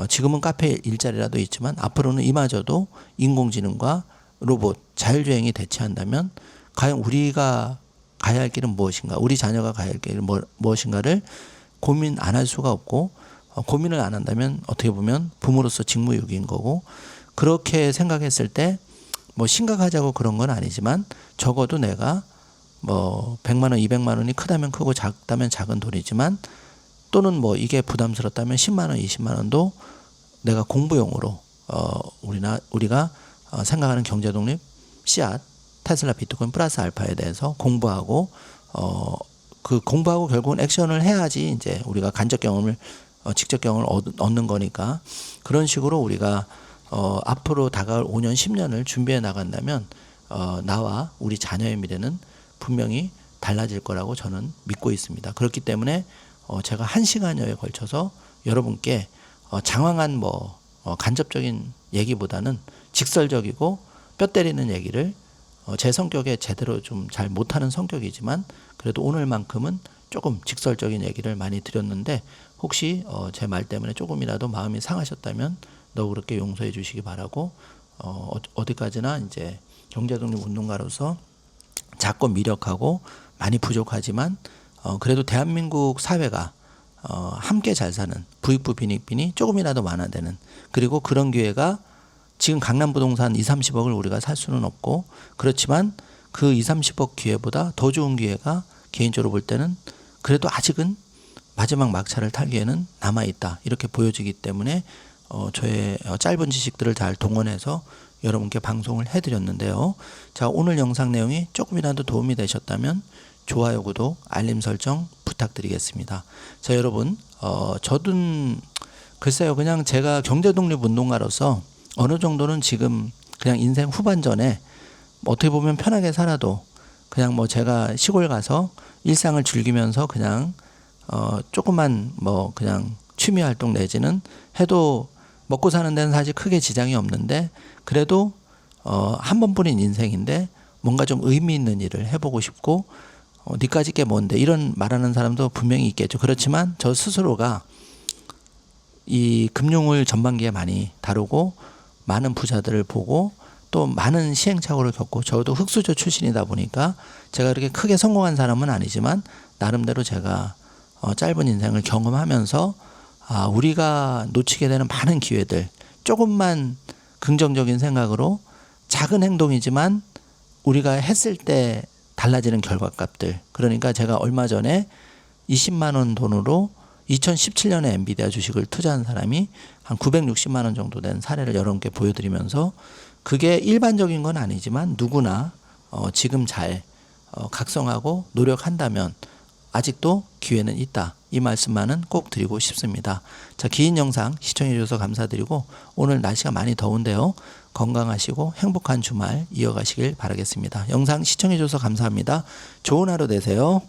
지금은 카페 일자리라도 있지만 앞으로는 이마저도 인공지능과 로봇, 자율주행이 대체한다면 과연 우리가 가야 할 길은 무엇인가, 우리 자녀가 가야 할 길은 무엇인가를 고민 안 할 수가 없고, 고민을 안 한다면 어떻게 보면 부모로서 직무유기인 거고, 그렇게 생각했을 때 뭐 심각하자고 그런 건 아니지만 적어도 내가 뭐 100만 원, 200만 원이 크다면 크고 작다면 작은 돈이지만 또는 뭐 이게 부담스럽다면 10만 원, 20만 원도 내가 공부용으로 우리가 생각하는 경제 독립, 씨앗, 테슬라, 비트코인 플러스 알파에 대해서 공부하고 그 공부하고 결국은 액션을 해야지 이제 우리가 간접 경험을 직접 경험을 얻는 거니까 그런 식으로 우리가 앞으로 다가올 5년, 10년을 준비해 나간다면 나와 우리 자녀의 미래는 분명히 달라질 거라고 저는 믿고 있습니다. 그렇기 때문에 제가 1시간여에 걸쳐서 여러분께 장황한 뭐 간접적인 얘기보다는 직설적이고 뼈 때리는 얘기를 제 성격에 제대로 좀 잘 못하는 성격이지만 그래도 오늘만큼은 조금 직설적인 얘기를 많이 드렸는데 혹시 제 말 때문에 조금이라도 마음이 상하셨다면 너무 그렇게 용서해 주시기 바라고 어디까지나 이제 경제독립 운동가로서 작고 미력하고 많이 부족하지만 그래도 대한민국 사회가 함께 잘 사는 부익부 빈익빈이 조금이라도 완화되는 그리고 그런 기회가 지금 강남부동산 2, 30억을 우리가 살 수는 없고 그렇지만 그 2, 30억 기회보다 더 좋은 기회가 개인적으로 볼 때는 그래도 아직은 마지막 막차를 탈기에는 남아있다 이렇게 보여지기 때문에 저의 짧은 지식들을 잘 동원해서 여러분께 방송을 해드렸는데요. 자, 오늘 영상 내용이 조금이라도 도움이 되셨다면 좋아요, 구독, 알림 설정 부탁드리겠습니다. 자, 여러분 저는 글쎄요 그냥 제가 경제독립운동가로서 어느 정도는 지금 그냥 인생 후반전에 어떻게 보면 편하게 살아도 그냥 뭐 제가 시골 가서 일상을 즐기면서 그냥 조그만 뭐 그냥 취미 활동 내지는 해도 먹고 사는 데는 사실 크게 지장이 없는데 그래도 한 번뿐인 인생인데 뭔가 좀 의미 있는 일을 해보고 싶고 니까짓 게 뭔데 이런 말하는 사람도 분명히 있겠죠. 그렇지만 저 스스로가 이 금융을 전반기에 많이 다루고 많은 부자들을 보고 또 많은 시행착오를 겪고 저도 흑수저 출신이다 보니까 제가 그렇게 크게 성공한 사람은 아니지만 나름대로 제가 짧은 인생을 경험하면서 우리가 놓치게 되는 많은 기회들 조금만 긍정적인 생각으로 작은 행동이지만 우리가 했을 때 달라지는 결과값들 그러니까 제가 얼마 전에 20만 원 돈으로 2017년에 엔비디아 주식을 투자한 사람이 한 960만 원 정도 된 사례를 여러분께 보여드리면서 그게 일반적인 건 아니지만 누구나 지금 잘 각성하고 노력한다면 아직도 기회는 있다. 이 말씀만은 꼭 드리고 싶습니다. 자, 긴 영상 시청해 주셔서 감사드리고 오늘 날씨가 많이 더운데요. 건강하시고 행복한 주말 이어가시길 바라겠습니다. 영상 시청해 주셔서 감사합니다. 좋은 하루 되세요.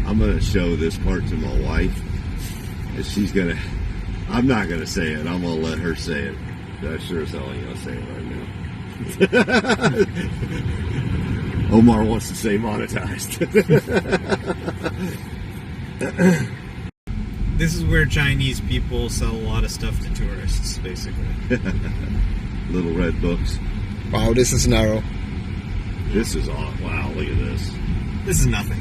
I'm going to show this part to my wife, and she's going to, I'm not going to say it. I'm going to let her say it. I sure as hell ain't going to say it right now. Omar wants to say monetized. This is where Chinese people sell a lot of stuff to tourists, basically. Little red books. Wow, this is narrow. This is awesome. Wow, look at this. This is nothing.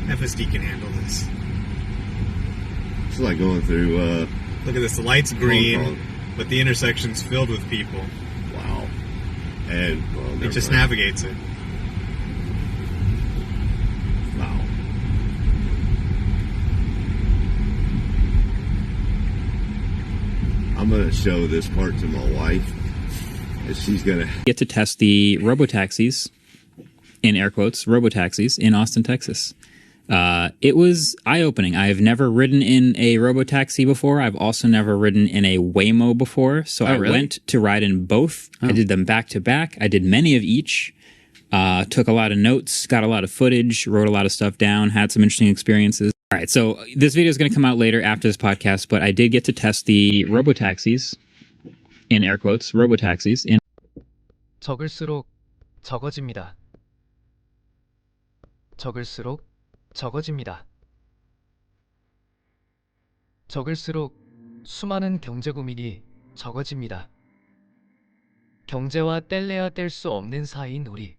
FSD can handle this. It's like going through, Look at this, the light's green, but the intersection's filled with people. wow. And, well, It just mind. navigates it. Wow. I'm going to show this part to my wife, and she's going to get to test the robotaxis, in air quotes, robotaxis in Austin, Texas. It was eye-opening. I've never ridden in a robotaxi before. I've also never ridden in a Waymo before. So I really? went to ride in both. I did them back to back. I did many of each. Took a lot of notes, got a lot of footage, wrote a lot of stuff down, had some interesting experiences. All right, so this video is going to come out later after this podcast, but I did get to test the robotaxis, in air quotes, robotaxis, in 적을수록 적어집니다. 적을수록 적어집니다. 적을수록 수많은 경제 고민이 적어집니다. 경제와 뗄래야 뗄 수 없는 사이인 우리.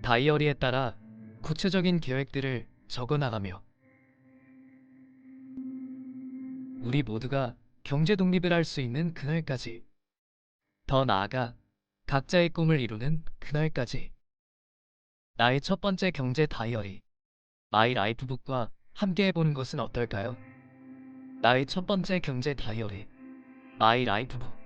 다이어리에 따라 구체적인 계획들을 적어나가며 우리 모두가 경제 독립을 할 수 있는 그날까지, 더 나아가 각자의 꿈을 이루는 그날까지 나의 첫 번째 경제 다이어리 마이 라이프북과 함께 해보는 것은 어떨까요? 나의 첫 번째 경제 다이어리 마이 라이프북.